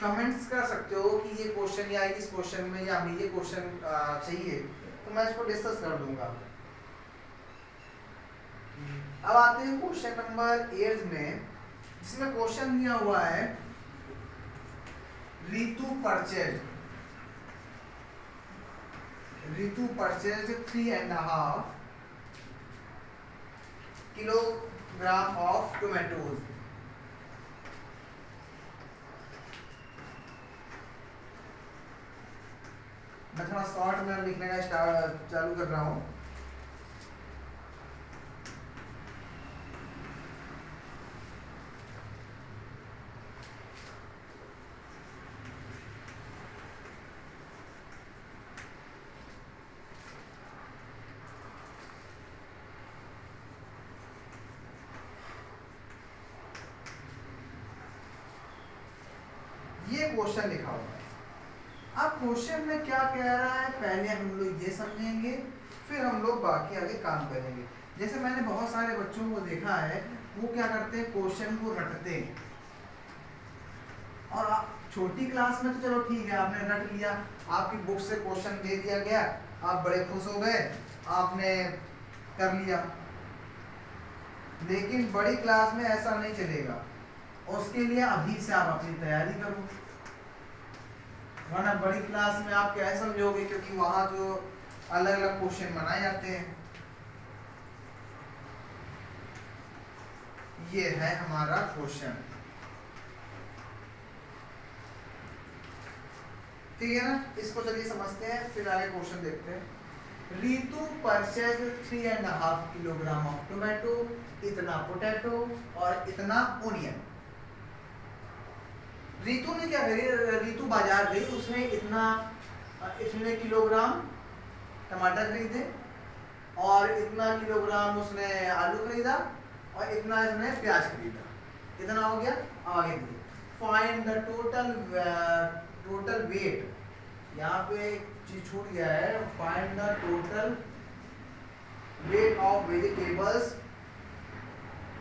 कमेंट्स कर सकते हो कि ये क्वेश्चन या इस क्वेश्चन में या हमें ये क्वेश्चन चाहिए, तो मैं इसको डिस्कस कर दूंगा। अब आते हैं क्वेश्चन नंबर 8 में, जिसमें क्वेश्चन दिया हुआ है Ritu purchase 3.5 kilogram of tomatoes. मैं थोड़ा शॉर्ट में लिखने का चालू कर रहा हूं। ये क्वेश्चन लिखा हुआ है। अब क्वेश्चन में क्या कह रहा है पहले हम लोग ये समझेंगे, फिर हम लोग बाकी आगे काम करेंगे। जैसे मैंने बहुत सारे बच्चों को देखा है वो क्या करते हैं क्वेश्चन को रटते हैं, और छोटी क्लास में तो चलो ठीक है आपने रट लिया, आपकी बुक से क्वेश्चन दे दिया गया, आप बड़े खुश हो गए, आपने कर लिया। लेकिन बड़ी क्लास में ऐसा नहीं चलेगा, उसके लिए अभी से आप अपनी तैयारी करो, वरना बड़ी क्लास में आप क्या समझोगे, क्योंकि वहां जो अलग अलग क्वेश्चन बनाए जाते हैं। ये है हमारा क्वेश्चन, ठीक है ना। इसको चलिए समझते हैं, फिर आगे क्वेश्चन देखते हैं। Ritu purchase 3.5 kilogram of tomato, इतना पोटैटो और इतना ओनियन। रितु ने क्या करी, रितु बाजार गई, उसने इतने किलोग्राम टमाटर खरीदे और इतना किलोग्राम उसने आलू खरीदा और इतना इसने प्याज खरीदा। इतना हो गया। आगे देखिए, फाइंड द टोटल वेट। यहाँ पे एक चीज छूट गया है, find the total weight of vegetables.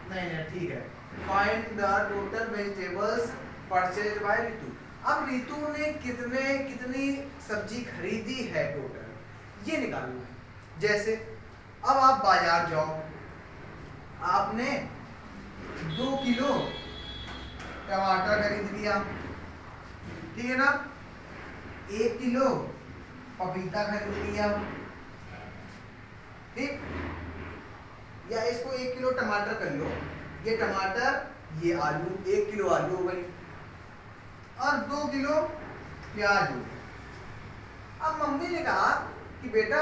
नहीं ठीक है, find the total vegetables purchase by Ritu. अब रितु ने कितनी सब्जी खरीदी है टोटल, ये निकालना है। जैसे अब आप बाजार जाओ, आपने 2 किलो टमाटर खरीद लिया, ठीक है ना, 1 किलो पपीता खरीद लिया, ठीक, या इसको 1 किलो टमाटर कर लो, ये टमाटर ये आलू, 1 किलो आलू हो गई और 2 किलो प्याज हो गई। अब मम्मी ने कहा कि बेटा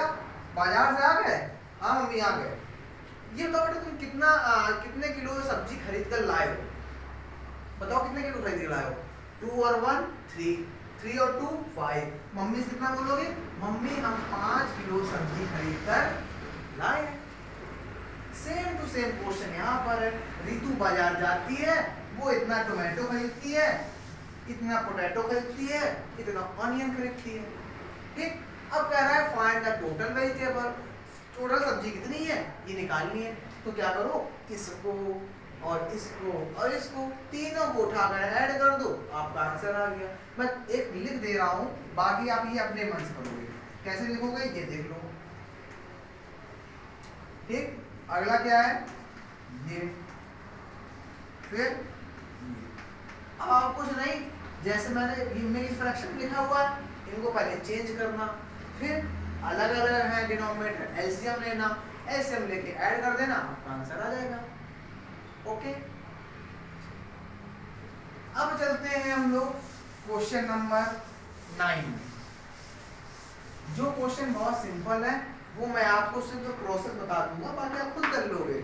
बाजार से आ गए? हाँ मम्मी आ गए। ये बताओ बेटा तुम कितने किलो सब्जी खरीद कर लाए हो? बताओ कितने किलो खरीद कर लाए हो? 2 और 1 3 3 और 2 5। मम्मी से कितना बोलोगे, मम्मी हम 5 किलो सब्जी खरीद कर लाए। सेम टू सेम क्वेश्चन यहाँ पर है। रितु बाजार जाती है, वो इतना टोमेटो खरीदती है, इतना पोटैटो खरीदती है, इतना ऑनियन खरीदती है। ठीक, अब कह रहा है find the total vegetable, total सब्जी कितनी है ये निकालनी है। तो क्या करो, इसको और इसको और इसको तीनों को उठाकर ऐड कर दो, आपका आंसर आ गया। मैं एक लिख दे रहा हूं, बाकी आप ये अपने मन से करोगे। कैसे लिखोगे ये देख लो। ठीक, अगला क्या है ये, फिर अब आप कुछ नहीं, जैसे मैंने इनमें फ्रैक्शन लिखा हुआ है, इनको पहले चेंज करना, फिर अलग अलग है डिनोमिनेटर, एलसीएम लेना, एलसीएम लेके ऐड कर देना, आपका आंसर आ जाएगा। ओके, अब चलते हैं हम लोग क्वेश्चन नंबर 9 में। जो क्वेश्चन बहुत सिंपल है, वो मैं आपको सिर्फ प्रोसेस बता दूंगा, बाकी आप खुद कर लोगे।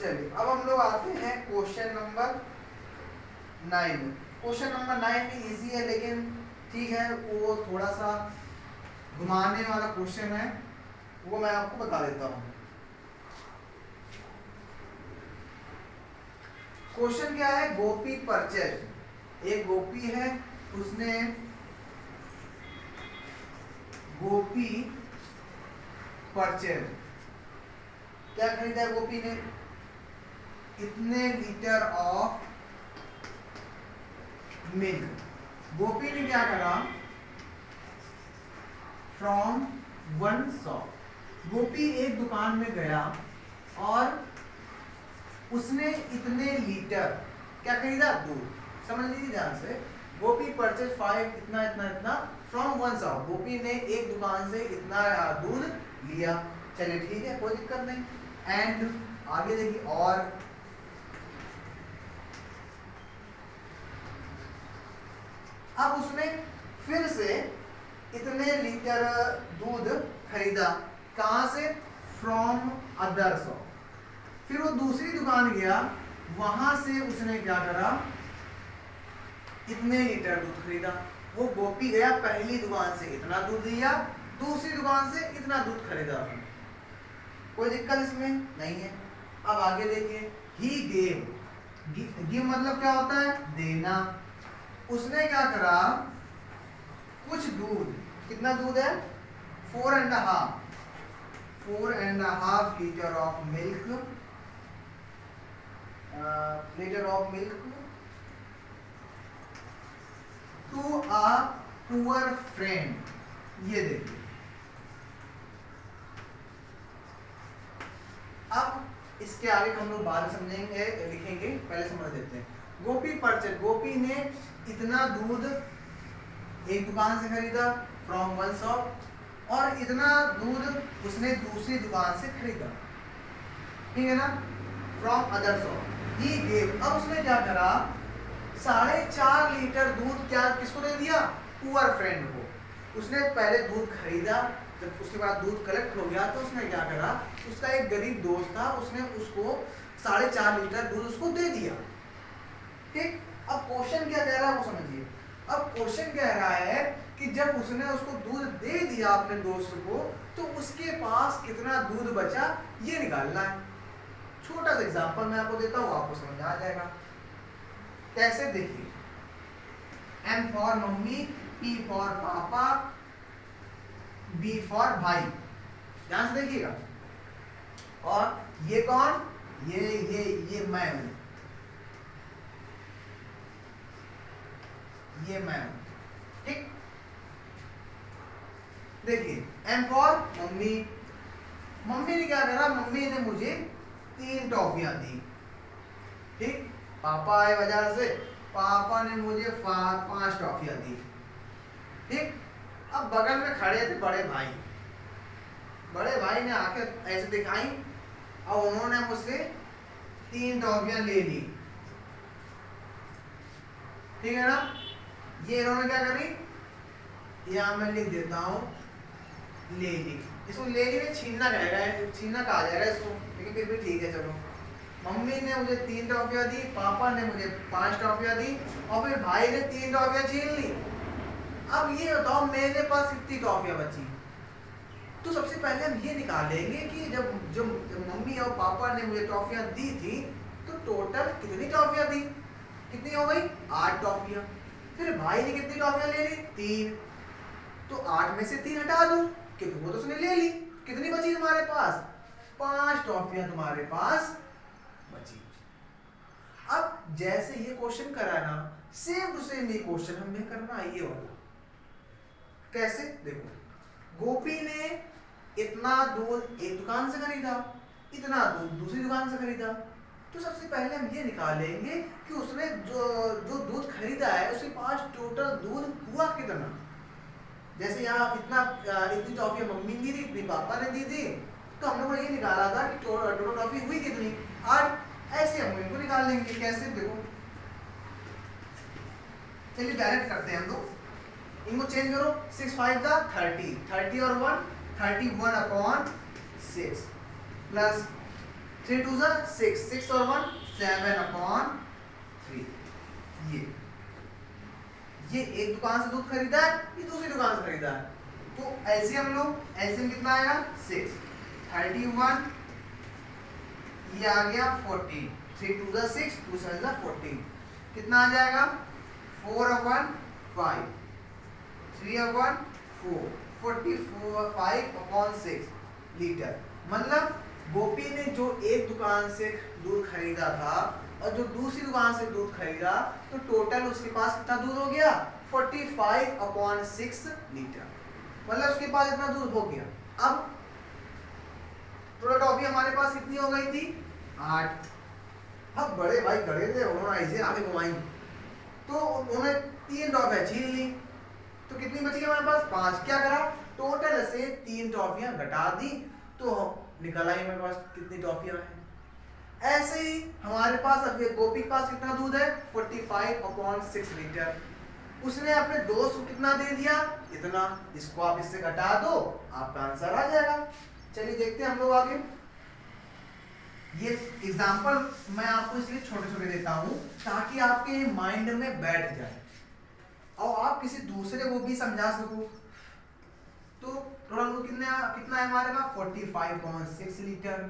चलिए अब हम लोग आते हैं क्वेश्चन नंबर 9। क्वेश्चन नंबर 9 भी इजी है, लेकिन ठीक है वो थोड़ा सा घुमाने वाला क्वेश्चन है, वो मैं आपको बता देता हूँ। क्वेश्चन क्या है, गोपी परचेज। एक गोपी है, उसने गोपी परचेज क्या खरीदा है गोपी ने, इतने लीटर ऑफ मिल्क। गोपी ने क्या करा, फ्रॉम 1 शॉप। गोपी एक दुकान में गया और उसने इतने लीटर क्या खरीदा, दूध। समझ लीजिए ध्यान से, गोपी परचेज 5 इतना इतना इतना फ्रॉम 1 शॉप। गोपी ने एक दुकान से इतना दूध लिया। चलिए ठीक है, कोई दिक्कत नहीं। एंड आगे देखिए, और अब उसने फिर से इतने लीटर दूध खरीदा, कहां से, फ्रॉम अदर शॉप। फिर वो दूसरी दुकान गया, वहां से उसने क्या करा, इतने लीटर दूध खरीदा। वो गोपी गया पहली दुकान से इतना दूध लिया, दूसरी दुकान से इतना दूध खरीदा। कोई दिक्कत इसमें नहीं है। अब आगे देखिए, ही गेव। गिव मतलब क्या होता है, देना। उसने क्या करा, कुछ दूध, कितना दूध है, 4.5 litre of milk, to a poor friend. ये देखिए, अब इसके आगे हम लोग बाद में समझेंगे, लिखेंगे, पहले समझ लेते हैं। गोपी परचेज, गोपी ने इतना दूध एक दुकान से खरीदा, फ्रॉम 1 शॉप, और इतना दूध उसने दूसरी दुकान से खरीदा, ठीक है ना, from other shop. He gave, अब उसने क्या करा, 4.5 लीटर दूध क्या किसको दे दिया, पुअर फ्रेंड को। उसने पहले दूध खरीदा, जब उसके बाद दूध कलेक्ट हो गया तो उसने क्या करा, उसका एक गरीब दोस्त था, उसने उसको 4.5 लीटर दूध उसको दे दिया। ठीक, अब क्वेश्चन क्या कह रहा है वो समझिए। अब क्वेश्चन कह रहा है कि जब उसने उसको दूध दे दिया अपने दोस्त को, तो उसके पास कितना दूध बचा ये निकालना है। छोटा सा एग्जांपल मैं आपको देता हूँ, आपको समझ आ जाएगा। कैसे, देखिए, M for mummy, P for पापा, B फॉर भाई। ध्यान से देखिएगा। और ये कौन, ये मैं हूं, ये मैं हूं। ठीक, देखिए, M फॉर मम्मी। मम्मी ने क्या करा, मम्मी ने मुझे 3 टॉफियां दी। ठीक, पापा आए बाजार से, पापा ने मुझे 5 टॉफियां दी। ठीक, अब बगल में खड़े थे बड़े भाई। बड़े भाई ने आकर ऐसे दिखाई और उन्होंने मुझसे 3 टॉफियां ले ली। ठीक है ना, ये इन्होंने क्या करी, यहां मैं लिख देता हूं, ले ली। इसको ले ली में छीनना कहेगा, छीनना कहा जाएगा इसको, लेकिन फिर भी ठीक है, चलो मम्मी ने मुझे 3 टॉफियां दी, पापा ने मुझे 5 टॉफियां दी और फिर भाई ने 3 टॉफियां छीन ली। अब ये बताओ मेरे पास कितनी टॉफियां बची। तो सबसे पहले हम ये निकालेंगे कि जब मम्मी और पापा ने मुझे टॉफियां दी थी तो टोटल कितनी टॉफियां दी। कितनी हो गई 8 टॉफियां। फिर भाई ने कितनी टॉफियां ले ली 3। तो 8 में से 3 हटा दो क्योंकि वो तो उसने ले ली। कितनी बची तुम्हारे पास 5 टॉफियां तुम्हारे पास बची। अब जैसे ये क्वेश्चन करा ना सेम टू सेम ये क्वेश्चन हमें करना है ये वाला। कैसे देखो गोपी ने इतना दूध एक दुकान से खरीदा, इतना दूध दूसरी दुकान से खरीदा। तो सबसे पहले हम ये निकालेंगे कि उसने जो जो दूध खरीदा है उसके पास टोटल दूध हुआ कितना। जैसे यहाँ इतनी टॉफी मम्मी ने दी थी, इतनी पापा ने दी थी, तो हम लोगों ने ये निकाला था कि टोटल टॉफी हुई कितनी 8। ऐसे हम इनको निकाल लेंगे। कैसे देखो चलिए डायरेक्ट करते हैं हम लोग। इनको चेंज करो 6 5 दा 30, 30 और 1 31 अपॉन 6 प्लस 3 2 दा 6, 6 और 1 7 अपॉन 3। ये एक दुकान से दूध खरीदा है, ये दूसरी दुकान से खरीदा है। तो एलसीएम लो, एलसीएम कितना आएगा 6 31 ये आ गया 14, 3 2 दा 6 2 7 दा 14 कितना आ जाएगा 4 और 1 5 3 और 1 4 45 अपॉन 6 लीटर। मतलब गोपी ने जो एक दुकान से दूध खरीदा था और जो दूसरी दुकान से दूध खरीदा तो टोटल उसके पास कितना दूध हो गया 45 अपॉन 6 लीटर। मतलब उसके पास इतना दूध हो गया। अब टोटल टॉफी हमारे पास कितनी हो गई थी 8। अब बड़े भाई खड़े थे उन्होंने ऐसे आगे घुमाई तो उन्होंने 3 टॉफियां छीन ली। तो कितनी बची हमारे पास 5। क्या करा टोटल से 3 टॉफियां घटा दी तो निकल आई हमारे पास कितनी टॉफियां हैं। ऐसे ही हमारे पास अब गोपी के पास कितना दूध है 45 अपॉन 6 लीटर। उसने अपने दोस्त को कितना दे दिया इतना। इसको आप इससे घटा दो आपका आंसर आ जाएगा। चलिए देखते हैं हम लोग आगे। ये एग्जाम्पल मैं आपको इसलिए छोटे छोटे देता हूं ताकि आपके माइंड में बैठ जाए और आप किसी दूसरे को भी समझा सको। तो टोटल कितना है हमारे पास 45.6 लीटर।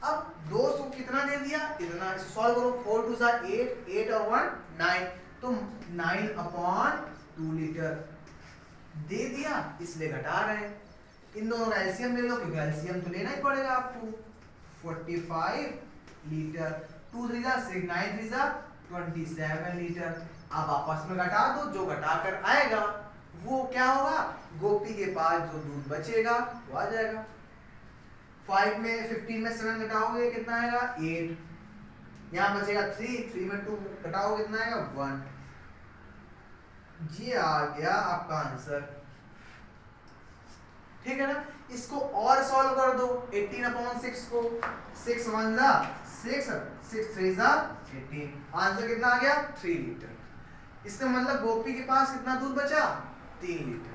अब 200 कितना दे दिया इतना। सॉल्व करो 4 2 8 8 और 1 9 तो 9 अपॉन 2 लीटर दे दिया इसलिए घटा रहे हैं। इन दोनों का एलसीएम ले लो क्योंकि एलसीएम तो लेना ही पड़ेगा आपको। 45 लीटर 2 3 6 9 3 27 लीटर। अब आपस में घटा दो जो घटा कर आएगा वो क्या होगा गोपी के पास जो दूध बचेगा वो आ जाएगा। 5 में 15 में 7 घटाओगे कितना आएगा 8। यहाँ बचेगा 3 में 2 घटाओगे कितना आएगा 1। ये आ गया आपका आंसर। ठीक है ना। इसको और सॉल्व कर दो 18 अपॉन 6 को 6 1 जा 6 6 3 जा 18। आंसर कितना आ गया 3 लीटर। इसका मतलब गोपी के पास कितना दूध बचा 3 लीटर।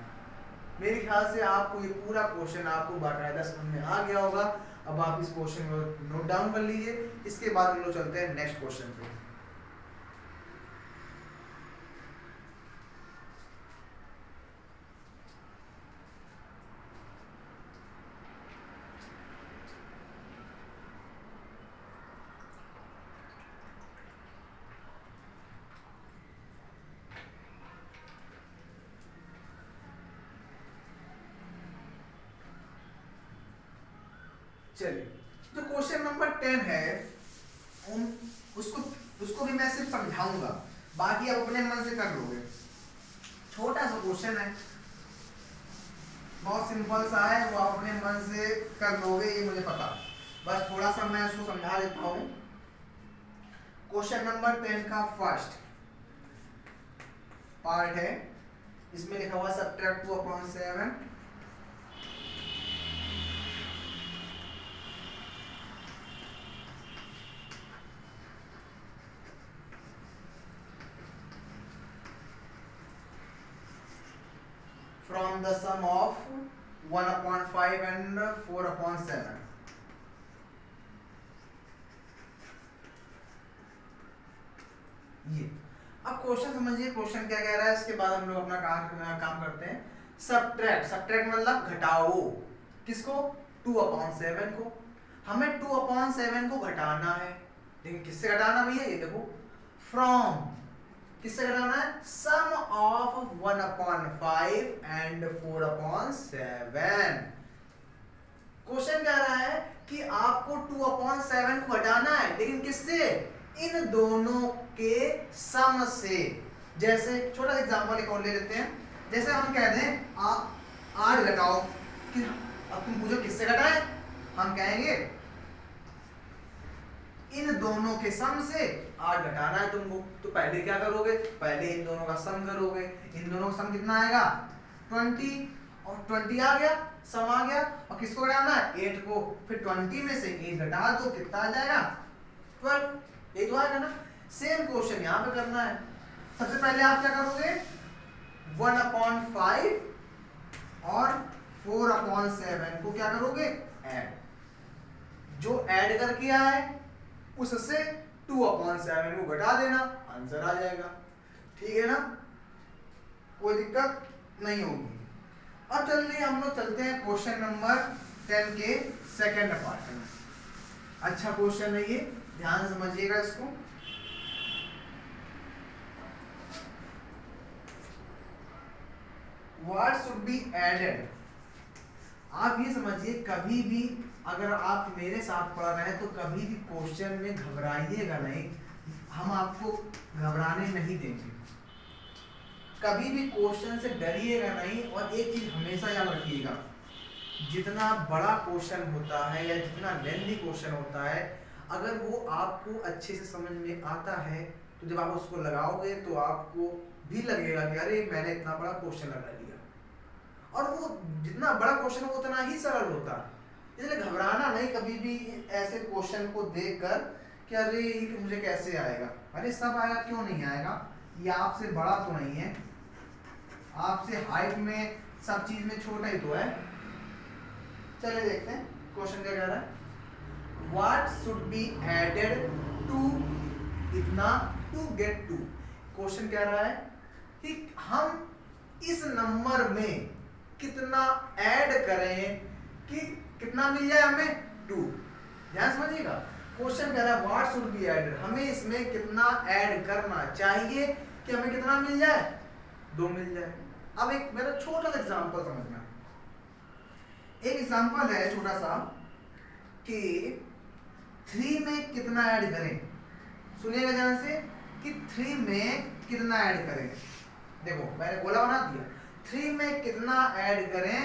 मेरे ख्याल से आपको ये पूरा क्वेश्चन आपको बाकायदा समझ में आ गया होगा। अब आप इस क्वेश्चन को नोट डाउन कर लीजिए। इसके बाद हम लोग चलते हैं नेक्स्ट क्वेश्चन पे। चलिए जो क्वेश्चन नंबर 10 है उसको भी मैं सिर्फ समझाऊंगा बाकी आप अपने मन से कर लोगे। छोटा सा क्वेश्चन है बहुत सिंपल सा है वो आप अपने मन से कर लोगे ये मुझे पता। बस थोड़ा सा मैं उसको समझा देता हूँ। क्वेश्चन नंबर 10 का फर्स्ट पार्ट है। इसमें लिखा हुआ subtract 2 upon 7 from the sum of 1 upon 5 and 4 upon 7। Question समझिए, क्वेश्चन क्या कह रहा है, इसके बाद हम लोग अपना काम करते हैं। सब्ट्रैक्ट, सब्ट्रैक्ट मतलब घटाओ, किसको? 2/7 को। हमें 2/7 को घटाना है, लेकिन किससे घटाना भैया? ये देखो, फ्रॉम, किससे घटाना है? सम ऑफ 1/5 एंड 4/7। क्वेश्चन कह रहा है कि आपको 2/7 को घटाना है, लेकिन किससे? इन दोनों के सम से। जैसे छोटा सा एग्जांपल एक और ले लेते हैं, जैसे हम कह दें 8 घटाओ, अब तुम पूछो किससे घटाएं, हम कहेंगे इन दोनों के सम से 8 घटाना है तुमको। तो पहले क्या करोगे? पहले इन दोनों का सम करोगे। इन दोनों का सम कितना आएगा? 20, और 20 आ गया, सम आ गया, और किसको घटाना है? 8 को। फिर 20 में से 8 घटा दो, कितना आ जाएगा? 12। ये तो आएगा ना। सेम क्वेश्चन यहाँ पे करना है। सबसे पहले आप क्या करोगे? 1/5 और 4/7 को क्या करोगे? ऐड। जो ऐड करके आए उससे 2/7 को घटा देना, आंसर आ जाएगा। ठीक है ना, कोई दिक्कत नहीं होगी। अब चलिए हम लोग चलते हैं क्वेश्चन नंबर 10 के सेकंड पार्ट में। अच्छा क्वेश्चन है ये, ध्यान से समझिएगा इसको। What should be added? आप ये समझिए, कभी भी अगर आप मेरे साथ पढ़ रहे हैं तो कभी भी क्वेश्चन में घबराइएगा नहीं, हम आपको घबराने नहीं देंगे। कभी भी क्वेश्चन से डरिएगा नहीं, और एक चीज हमेशा याद रखिएगा, जितना बड़ा क्वेश्चन होता है या जितना लेंथी क्वेश्चन होता है, अगर वो आपको अच्छे से समझ में आता है तो जब आप उसको लगाओगे तो आपको भी लगेगा कि अरे मैंने इतना बड़ा क्वेश्चन लगा लिया। और वो जितना बड़ा क्वेश्चन हो उतना ही सरल होता है, इसलिए घबराना नहीं कभी भी ऐसे क्वेश्चन को देखकर कि अरे ये मुझे कैसे आएगा। अरे सब आएगा, क्यों नहीं आएगा? ये आपसे बड़ा तो नहीं है, आपसे हाइट में सब चीज में छोटा ही तो है। चलिए देखते हैं क्वेश्चन क्या कह रहा है। What should be added to इतना to get to? क्वेश्चन कह रहा है कि हम इस नंबर में कितना ऐड करें कि कितना मिल जाए हमें? 2। ध्यान समझिएगा, क्वेश्चन कह रहा है व्हाट शुड बी एडेड, हमें इसमें कितना ऐड करना चाहिए कि हमें कितना मिल जाए? 2 मिल जाए। अब एक मेरा छोटा सा एग्जांपल समझना। एक एग्जांपल है छोटा सा कि 3 में कितना ऐड करें। सुनिएगा ध्यान से कि 3 में कितना ऐड करें। देखो मैंने गोला बना दिया, 3 में कितना ऐड करें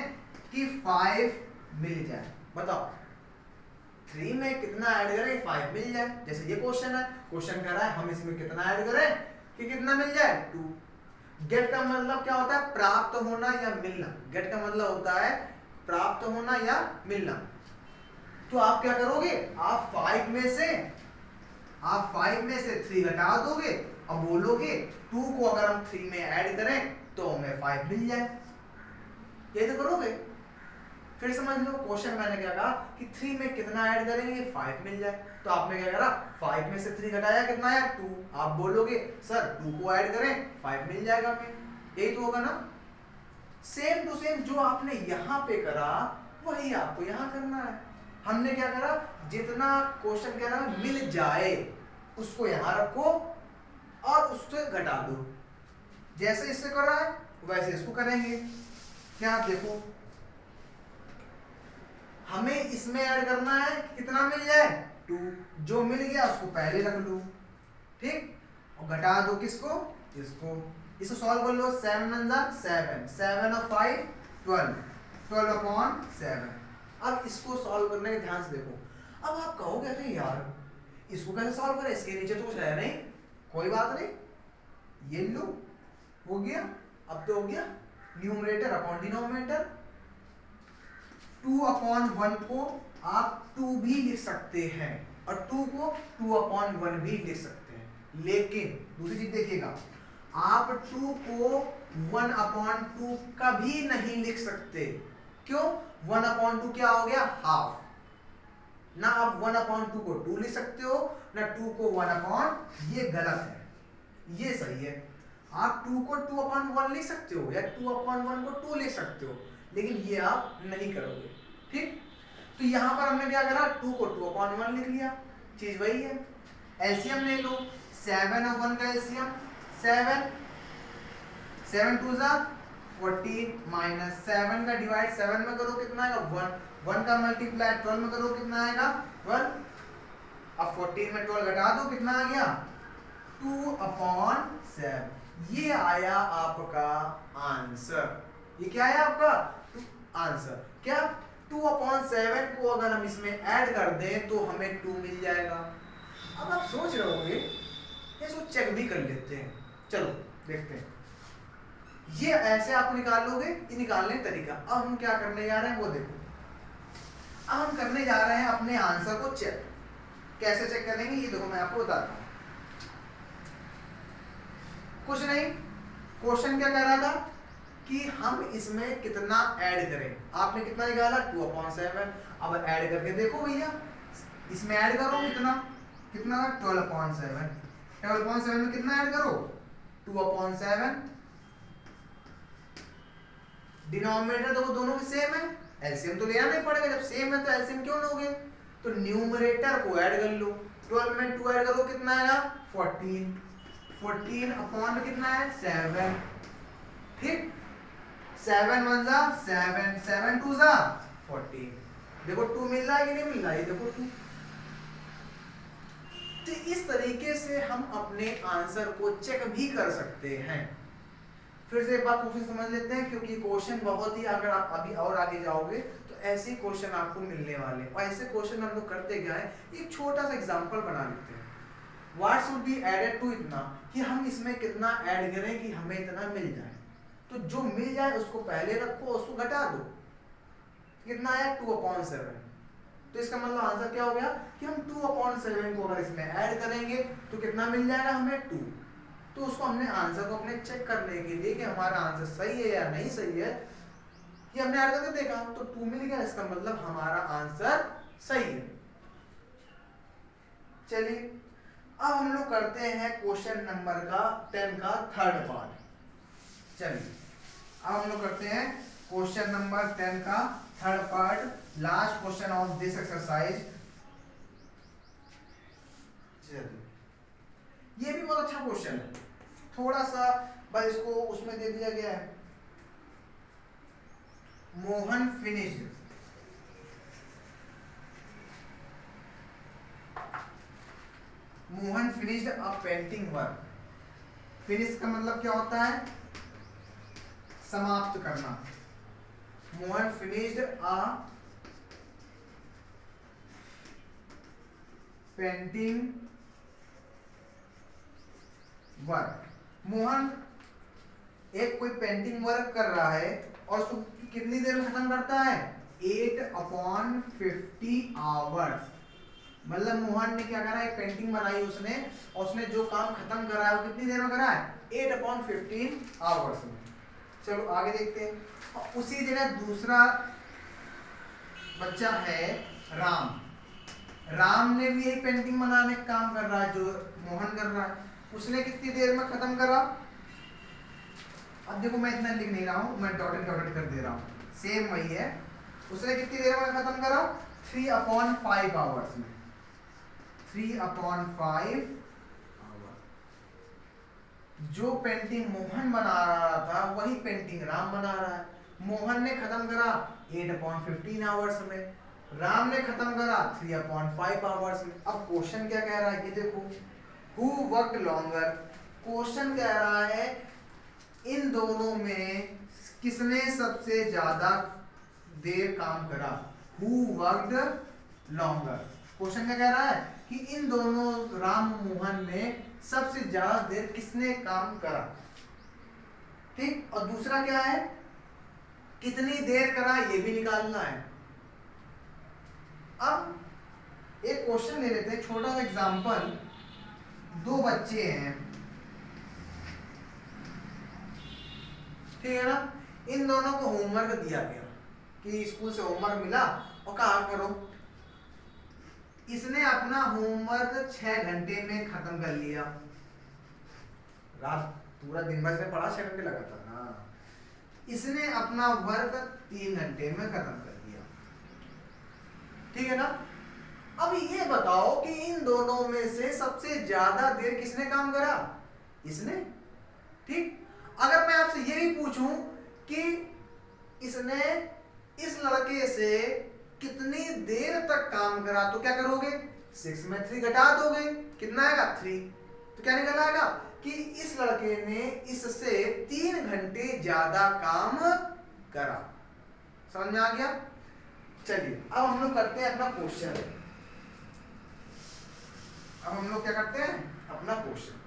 कि 5 मिल जाए। बताओ 3 में कितना ऐड करें कि 5 मिल जाए। जैसे ये क्वेश्चन है, क्वेश्चन कह रहा है हम इसमें कितना ऐड करें कि कितना मिल जाए? 2। गेट का मतलब क्या होता है? प्राप्त होना या मिलना। गेट का मतलब होता है प्राप्त होना या मिलना। तो आप क्या करोगे? आप 5 में से 3 घटा दोगे और बोलोगे 2 को अगर हम 3 में ऐड करें तो हमें 5 मिल जाए। ये तो करोगे। फिर समझ लो क्वेश्चन मैंने क्या कहा कि 3 में कितना ऐड करेंगे 5 मिल जाए। तो आपने क्या करा? 5 में से 3 घटाया, कितना आया? 2। आप बोलोगे सर 2 को ऐड करें 5 मिल जाएगा हमें। यही तो होगा ना। सेम टू सेम जो आपने यहाँ पे करा वही आपको यहाँ करना है। हमने क्या करा? जितना क्वेश्चन कह रहा है मिल जाए उसको यहाँ रखो और उससे घटा दो। जैसे इससे कर रहा है वैसे इसको करेंगे। क्या देखो, हमें इसमें ऐड करना है कितना मिल जाए? 2। जो मिल गया उसको पहले रख लो, ठीक, और घटा दो किसको? इसको। इसको सॉल्व कर लो। 7 9 7, 7 और 5 12, 12/7। अब इसको सॉल्व करने के ध्यान से देखो। अब आप कहोगे अरे यार इसको कैसे सॉल्व करें, इसके नीचे तो कुछ है नहीं। कोई बात नहीं, ये लो, हो गया। अब तो हो गया न्यूमरेटर अपॉन डिनोमिनेटर। 2/1 को आप 2 भी लिख सकते हैं और 2 को 2/1 भी लिख सकते हैं। लेकिन दूसरी चीज देखिएगा, आप 2 को 1/2 कभी नहीं लिख सकते। क्यों? 1/2 क्या हो गया? हाफ। ना आप 1/2 को 2 लिख सकते हो ना 2 को 1/, ये गलत है, ये सही है। आप 2 को 2/1 लिख सकते हो या 2/1 को 2 लिख सकते हो, लेकिन ये आप नहीं करोगे। ठीक, तो यहाँ पर हमने क्या करा, 2 को 2/1 लिख लिया, चीज वही है। एलसीएम ले लो, 7 और 1 का एलसीएम 7, 7 2 जा 14 माइनस 7 का डिवाइड 7 में करो कितना आएगा 1, 1 का मल्टीप्लाई 12 में करो कितना आएगा 12। अब 14 में 12 घटा दो कितना आ गया 2/7। ये आया आपका आंसर। ये क्या आया आपका आंसर। क्या 2/7 को अगर हम इसमें ऐड कर दें तो हमें 2 मिल जाएगा। अब आप सोच रहे होंगे इसको चेक भी कर लेते हैं, चलो देखते हैं। ये ऐसे आप निकाल लोगे, ये निकालने का तरीका। अब हम क्या करने जा रहे हैं वो देखो। अब हम करने जा रहे हैं अपने आंसर को चेक। कैसे चेक करेंगे ये देखो, मैं आपको बताता हूं। कुछ नहीं, क्वेश्चन क्या कह रहा था कि हम इसमें कितना ऐड करें। आपने कितना निकाला 2/7। अब ऐड करके देखो भैया, इसमें ऐड करो कितना कितना 12/7। 12/7 में कितना ऐड करो 2/7। डिनोमिनेटर तो दोनों के सेम है, एलसीएम तो लेना नहीं पड़ेगा। जब सेम है तो एलसीएम क्यों लोगे। तो न्यूमरेटर को ऐड कर लो, 12 में 2 ऐड करो कितना आएगा 14। 14 अपॉन में कितना है 7। ठीक, 7 1 जा 7, 7 2 जा 14। देखो 2 मिल रहा है कि नहीं मिल रहा है, ये देखो 2। तो इस तरीके से हम अपने आंसर को चेक भी कर सकते हैं। फिर से एक बार क्वेश्चन समझ लेते हैं, क्योंकि क्वेश्चन बहुत ही, अगर आप अभी और आगे जाओगे तो ऐसे ही क्वेश्चन आपको मिलने वाले। और ऐसे क्वेश्चन हम लोग करते क्या है, एक छोटा सा एग्जांपल बना लेते हैं। What should be added to, इतना कि हम इसमें कितना ऐड करें कि हमें इतना मिल जाए। तो जो मिल जाए उसको पहले रखो, उसको घटा दो, कितना आया 2/7। तो इसका मतलब आंसर क्या हो गया कि हम 2/7 को अगर इसमें ऐड करेंगे तो कितना मिल जाएगा हमें 2। तो उसको हमने आंसर को अपने चेक करने के लिए कि हमारा आंसर सही है या नहीं सही है, ये हमने ऐड करके देखा तो 2 मिल गया, इसका मतलब हमारा आंसर सही है। चलिए अब हम लोग करते हैं क्वेश्चन नंबर 10 का थर्ड पार्ट। चलिए अब हम लोग करते हैं क्वेश्चन नंबर 10 का third part, last question of this exercise. ये भी बहुत अच्छा क्वेश्चन है, थोड़ा सा बस इसको उसमें दे दिया गया है। मोहन फिनिश्ड अ पेंटिंग वर्क। फिनिश का मतलब क्या होता है, समाप्त करना। मोहन फिनिश्ड अ पेंटिंग वर्क। मोहन एक कोई पेंटिंग वर्क कर रहा है और उसको कितनी देर में खत्म करता है 8/50 आवर्स। मतलब मोहन ने क्या करा, एक पेंटिंग बनाई उसने, और उसने जो काम खत्म करा है वो कितनी देर में करा है 8/15 आवर्स में। चलो आगे देखते हैं। और उसी जगह दूसरा बच्चा है राम। राम ने भी यही पेंटिंग बनाने का काम कर रहा है जो मोहन कर रहा है। उसने कितनी देर में खत्म करा, अब देखो मैं इतना लिख नहीं रहा हूं, मैं डॉटेड डॉटेड कर दे रहा हूं, सेम वही है। उसने कितनी देर में खत्म करा 3/5 आवर्स में। 3/5 आवर। जो पेंटिंग मोहन बना रहा था वही पेंटिंग राम बना रहा है। मोहन ने खत्म करा 8/15 आवर्स में, राम ने खत्म करा 3/5 आवर्स में। अब क्वेश्चन क्या कह रहा है, ये देखो, हु वर्कड लॉन्गर। क्वेश्चन कह रहा है इन दोनों में किसने सबसे ज्यादा देर काम करा। Who worked longer. क्वेश्चन क्या कह रहा है कि इन दोनों राम मोहन में सबसे ज्यादा देर किसने काम करा। ठीक, और दूसरा क्या है कितनी देर करा ये भी निकालना है। अब एक क्वेश्चन ले लेते हैं, छोटा सा एग्जांपल। दो बच्चे हैं, ठीक है ना, इन दोनों को होमवर्क दिया गया कि स्कूल से होमवर्क मिला और कहा करो। इसने अपना होमवर्क 6 घंटे में खत्म कर लिया, रात पूरा दिन भर से पढ़ा 6 घंटे लगातार ना। इसने अपना वर्क 3 घंटे में खत्म कर दिया, ठीक है ना। अब ये बताओ कि इन दोनों में से सबसे ज्यादा देर किसने काम करा? इसने, ठीक। अगर मैं आपसे ये भी पूछूं कि इसने इस लड़के से कितनी देर तक काम करा, तो क्या करोगे? 6 में 3 घटा दोगे, कितना आएगा? 3। तो क्या निकल आएगा कि इस लड़के ने इससे 3 घंटे ज्यादा काम करा। समझ में आ गया? चलिए अब हम लोग करते हैं अपना क्वेश्चन। अब हम लोग क्या करते हैं? अपना क्वेश्चन।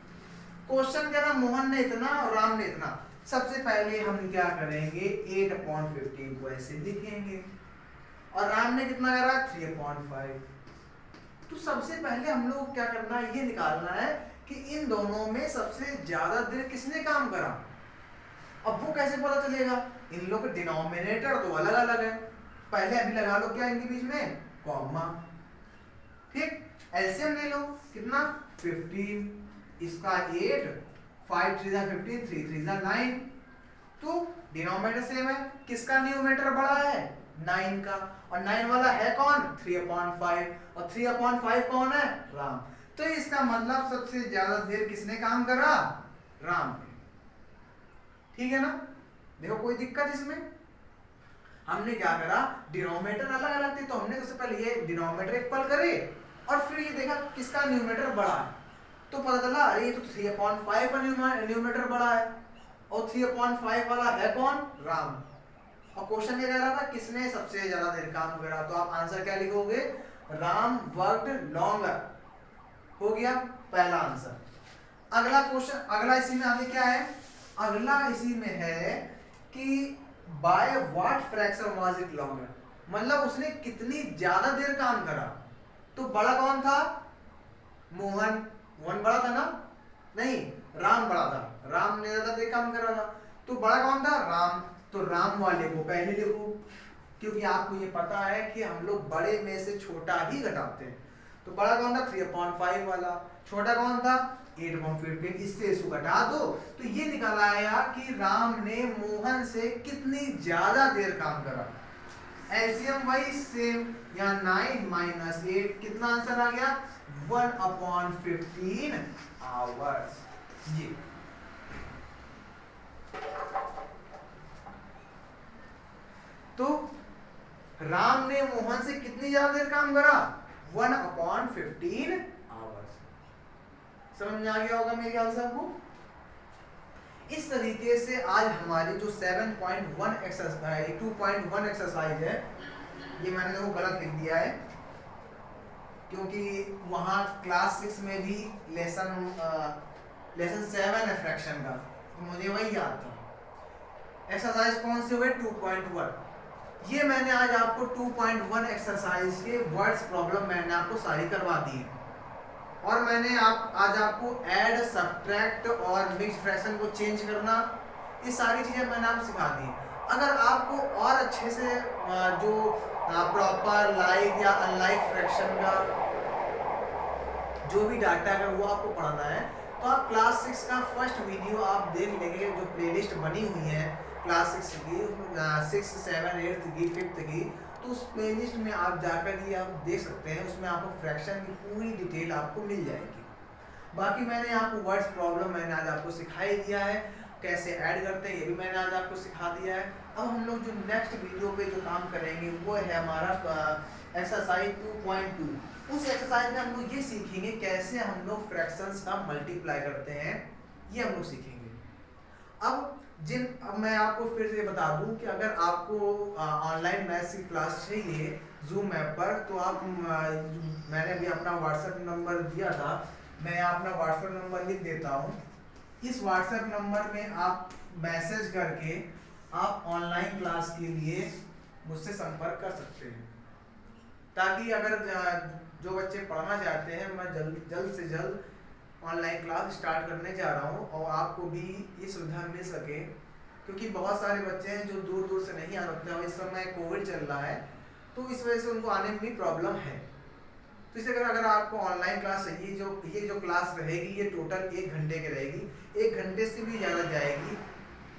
क्वेश्चन कह रहा मोहन ने इतना और राम ने इतना। सबसे पहले हम क्या करेंगे, 8/15 को ऐसे लिखेंगे और राम ने कितना करा? 3/5। तो सबसे पहले हम लोग क्या करना है, ये निकालना है कि इन दोनों में सबसे ज्यादा देर किसने काम करा। अब वो कैसे पता चलेगा? इन लोग के डिनोमिनेटर तो अलग अलग है। पहले अभी लगा लो क्या इनके बीच में, कॉमा, ठीक। एलसीएम ले लो, कितना? 15, इसका 8, 5 3 15, 3 3 9। तो डिनोमिनेटर सेम है, किसका न्यूमरेटर बड़ा है? 9 का। और 9 वाला है कौन? 3/5। और 3/5 कौन है? राम। तो इसका मतलब सबसे ज्यादा देर किसने काम करा? राम ने, ठीक है ना। देखो कोई दिक्कत इसमें? हमने क्या करा, डिनोमिनेटर अलग अलग थे तो हमने सबसे पहले ये डिनोमिनेटर इक्वल करे और फिर ये देखा किसका न्यूमरेटर बड़ा है। तो पता चला अरे ये तो 3/5 का न्यूमरेटर बड़ा है और 3/5 वाला है कौन? राम। और क्वेश्चन ये कह रहा था किसने सबसे ज्यादा देर काम करा, तो आप आंसर क्या लिखोगे? Ram worked longer. हो गया पहला आंसर। अगला क्वेश्चन, अगला इसी में आगे क्या है? अगला इसी में है कि by what fraction was it longer, मतलब उसने कितनी ज्यादा देर काम करा। तो बड़ा कौन था? मोहन। मोहन बड़ा था ना? नहीं, राम बड़ा था। राम ने ज्यादा देर काम करा था। तो बड़ा कौन था? राम। तो राम वाले को पहले लिखो, क्योंकि आपको ये पता है कि हम लोग बड़े में से छोटा ही घटाते हैं। तो बड़ा कौन था? 3/5 वाला। छोटा कौन था? 8/15। इससे इसको घटा दो तो ये निकल आया कि राम ने मोहन से कितनी ज्यादा देर काम करा। एलसीएम वाइज सेम, यहाँ 9 - 8 कितना आंसर आ गया? 1/15 आवर्स। ये तो राम ने मोहन से कितनी ज्यादा देर काम करा? 1/15 आवर्स। समझ में आ गया होगा मेरे ख्याल से आपको। इस तरीके से आज हमारी जो 7.1 एक्सरसाइज 2.1 एक्सरसाइज है, ये मैंने देखो गलत लिख दिया है क्योंकि वहाँ क्लास 6 में भी लेसन 7 है फ्रैक्शन का, तो मुझे वही याद था। एक्सरसाइज कौन सी हो गई? 2.1। ये मैंने आज आपको 2.1 एक्सरसाइज के वर्ड्स प्रॉब्लम मैंने आपको सारी करवा दी है और मैंने आज आपको ऐड, सब्ट्रैक्ट और मिक्स फ्रैक्शन को चेंज करना, ये सारी चीज़ें मैंने आपको सिखा दी। अगर आपको और अच्छे से जो प्रॉपर लाइक या अनलाइक फ्रैक्शन का जो भी डाटा है वो आपको पढ़ना है तो आप क्लास 6 का फर्स्ट वीडियो आप देख लेंगे, जो प्लेलिस्ट बनी हुई है क्लास 6 की, 6, 7, 8 की, 5th की, तो उस प्लेलिस्ट में आप जाकर ये आप देख सकते हैं। उसमें आपको फ्रैक्शन की पूरी डिटेल आपको मिल जाएगी। बाकी मैंने आपको वर्ड्स प्रॉब्लम मैंने आज आपको सिखा ही दिया है, कैसे ऐड करते हैं ये भी मैंने आज आपको सिखा दिया है। अब हम लोग जो नेक्स्ट वीडियो पे जो काम करेंगे वो है हमारा एक्सरसाइज 2.2। उस एक्सरसाइज में हम लोग ये सीखेंगे कैसे हम लोग फ्रैक्शंस का मल्टीप्लाई करते हैं, ये हम लोग सीखेंगे। अब मैं आपको फिर से बता दूं कि अगर आपको ऑनलाइन मैथ्स की क्लास चाहिए जूम ऐप पर तो आप मैंने भी अपना व्हाट्सएप नंबर दिया था, मैं अपना व्हाट्सएप नंबर लिख देता हूँ। इस व्हाट्सएप नंबर में आप मैसेज करके आप ऑनलाइन क्लास के लिए मुझसे संपर्क कर सकते हैं, ताकि अगर जो बच्चे पढ़ना चाहते हैं मैं जल्द से जल्द ऑनलाइन क्लास स्टार्ट करने जा रहा हूँ और आपको भी ये सुविधा मिल सके, क्योंकि बहुत सारे बच्चे हैं जो दूर दूर से नहीं आ सकते और इस समय कोविड चल रहा है तो इस वजह से उनको आने में भी प्रॉब्लम है। तो इसे अगर अगर आपको ऑनलाइन क्लास चाहिए, ये जो क्लास रहेगी ये टोटल 1 घंटे की रहेगी, 1 घंटे से भी ज़्यादा जाएगी,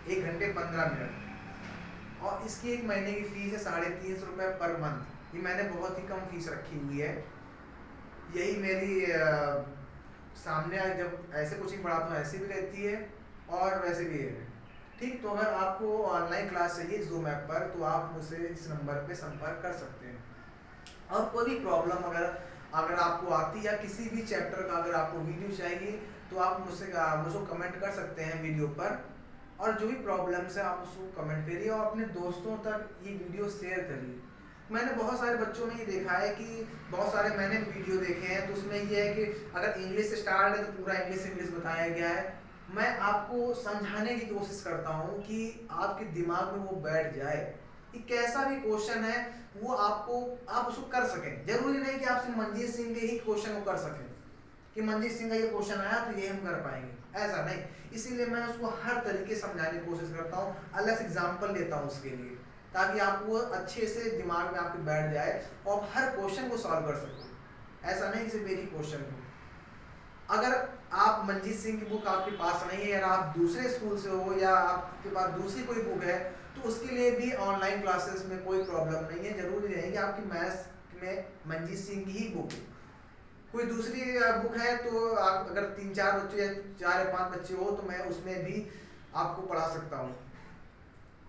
1 घंटे 15 मिनट। और इसकी 1 महीने की फीस है 350 रुपये पर मंथ। ये मैंने बहुत ही कम फीस रखी हुई है। यही मेरी सामने जब ऐसे कोचिंग पढ़ाता हूँ ऐसी भी रहती है और वैसे भी है। ठीक, तो अगर आपको ऑनलाइन क्लास चाहिए ज़ूम ऐप पर तो आप मुझसे इस नंबर पे संपर्क कर सकते हैं। और कोई भी प्रॉब्लम अगर अगर आपको आती है या किसी भी चैप्टर का अगर आपको वीडियो चाहिए तो आप मुझको कमेंट कर सकते हैं वीडियो पर। और जो भी प्रॉब्लम्स है आप उसको कमेंट करिए और अपने दोस्तों तक ये वीडियो शेयर करिए। मैंने बहुत सारे बच्चों में ये देखा है कि बहुत सारे मैंने वीडियो देखे हैं तो उसमें ये है कि अगर इंग्लिश से स्टार्ट है तो पूरा इंग्लिश बताया गया है। मैं आपको समझाने की कोशिश करता हूँ कि आपके दिमाग में वो बैठ जाए कि कैसा भी क्वेश्चन है वो आप उसको कर सकें। जरूरी नहीं कि आपसे मंजीत सिंह के ही क्वेश्चन को कर सकें कि मंजीत सिंह का ये क्वेश्चन आया तो ये हम कर पाएंगे, ऐसा नहीं। इसीलिए मैं उसको हर तरीके से समझाने की कोशिश करता हूँ, अलग से एग्जाम्पल लेता हूँ उसके लिए, ताकि आपको अच्छे से दिमाग में आपके बैठ जाए और आप हर क्वेश्चन को सॉल्व कर सको। ऐसा नहीं कि सिर्फ एक ही क्वेश्चन को। अगर आप मंजीत सिंह की बुक आपके पास नहीं है या आप दूसरे स्कूल से हो या आपके पास दूसरी कोई बुक है तो उसके लिए भी ऑनलाइन क्लासेस में कोई प्रॉब्लम नहीं है। जरूरी नहीं कि आपकी मैथ्स में मंजीत सिंह की ही बुक हो, कोई दूसरी बुक है तो आप अगर 3-4 बच्चे या 4 या 5 बच्चे हो तो मैं उसमें भी आपको पढ़ा सकता हूँ।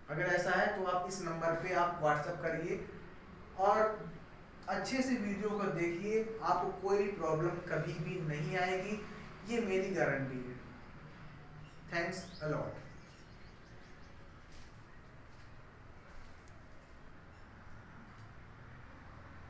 अगर ऐसा है तो आप इस नंबर पे आप व्हाट्सएप करिए और अच्छे से वीडियो को देखिए, आपको कोई प्रॉब्लम कभी भी नहीं आएगी, ये मेरी गारंटी है। Thanks a lot.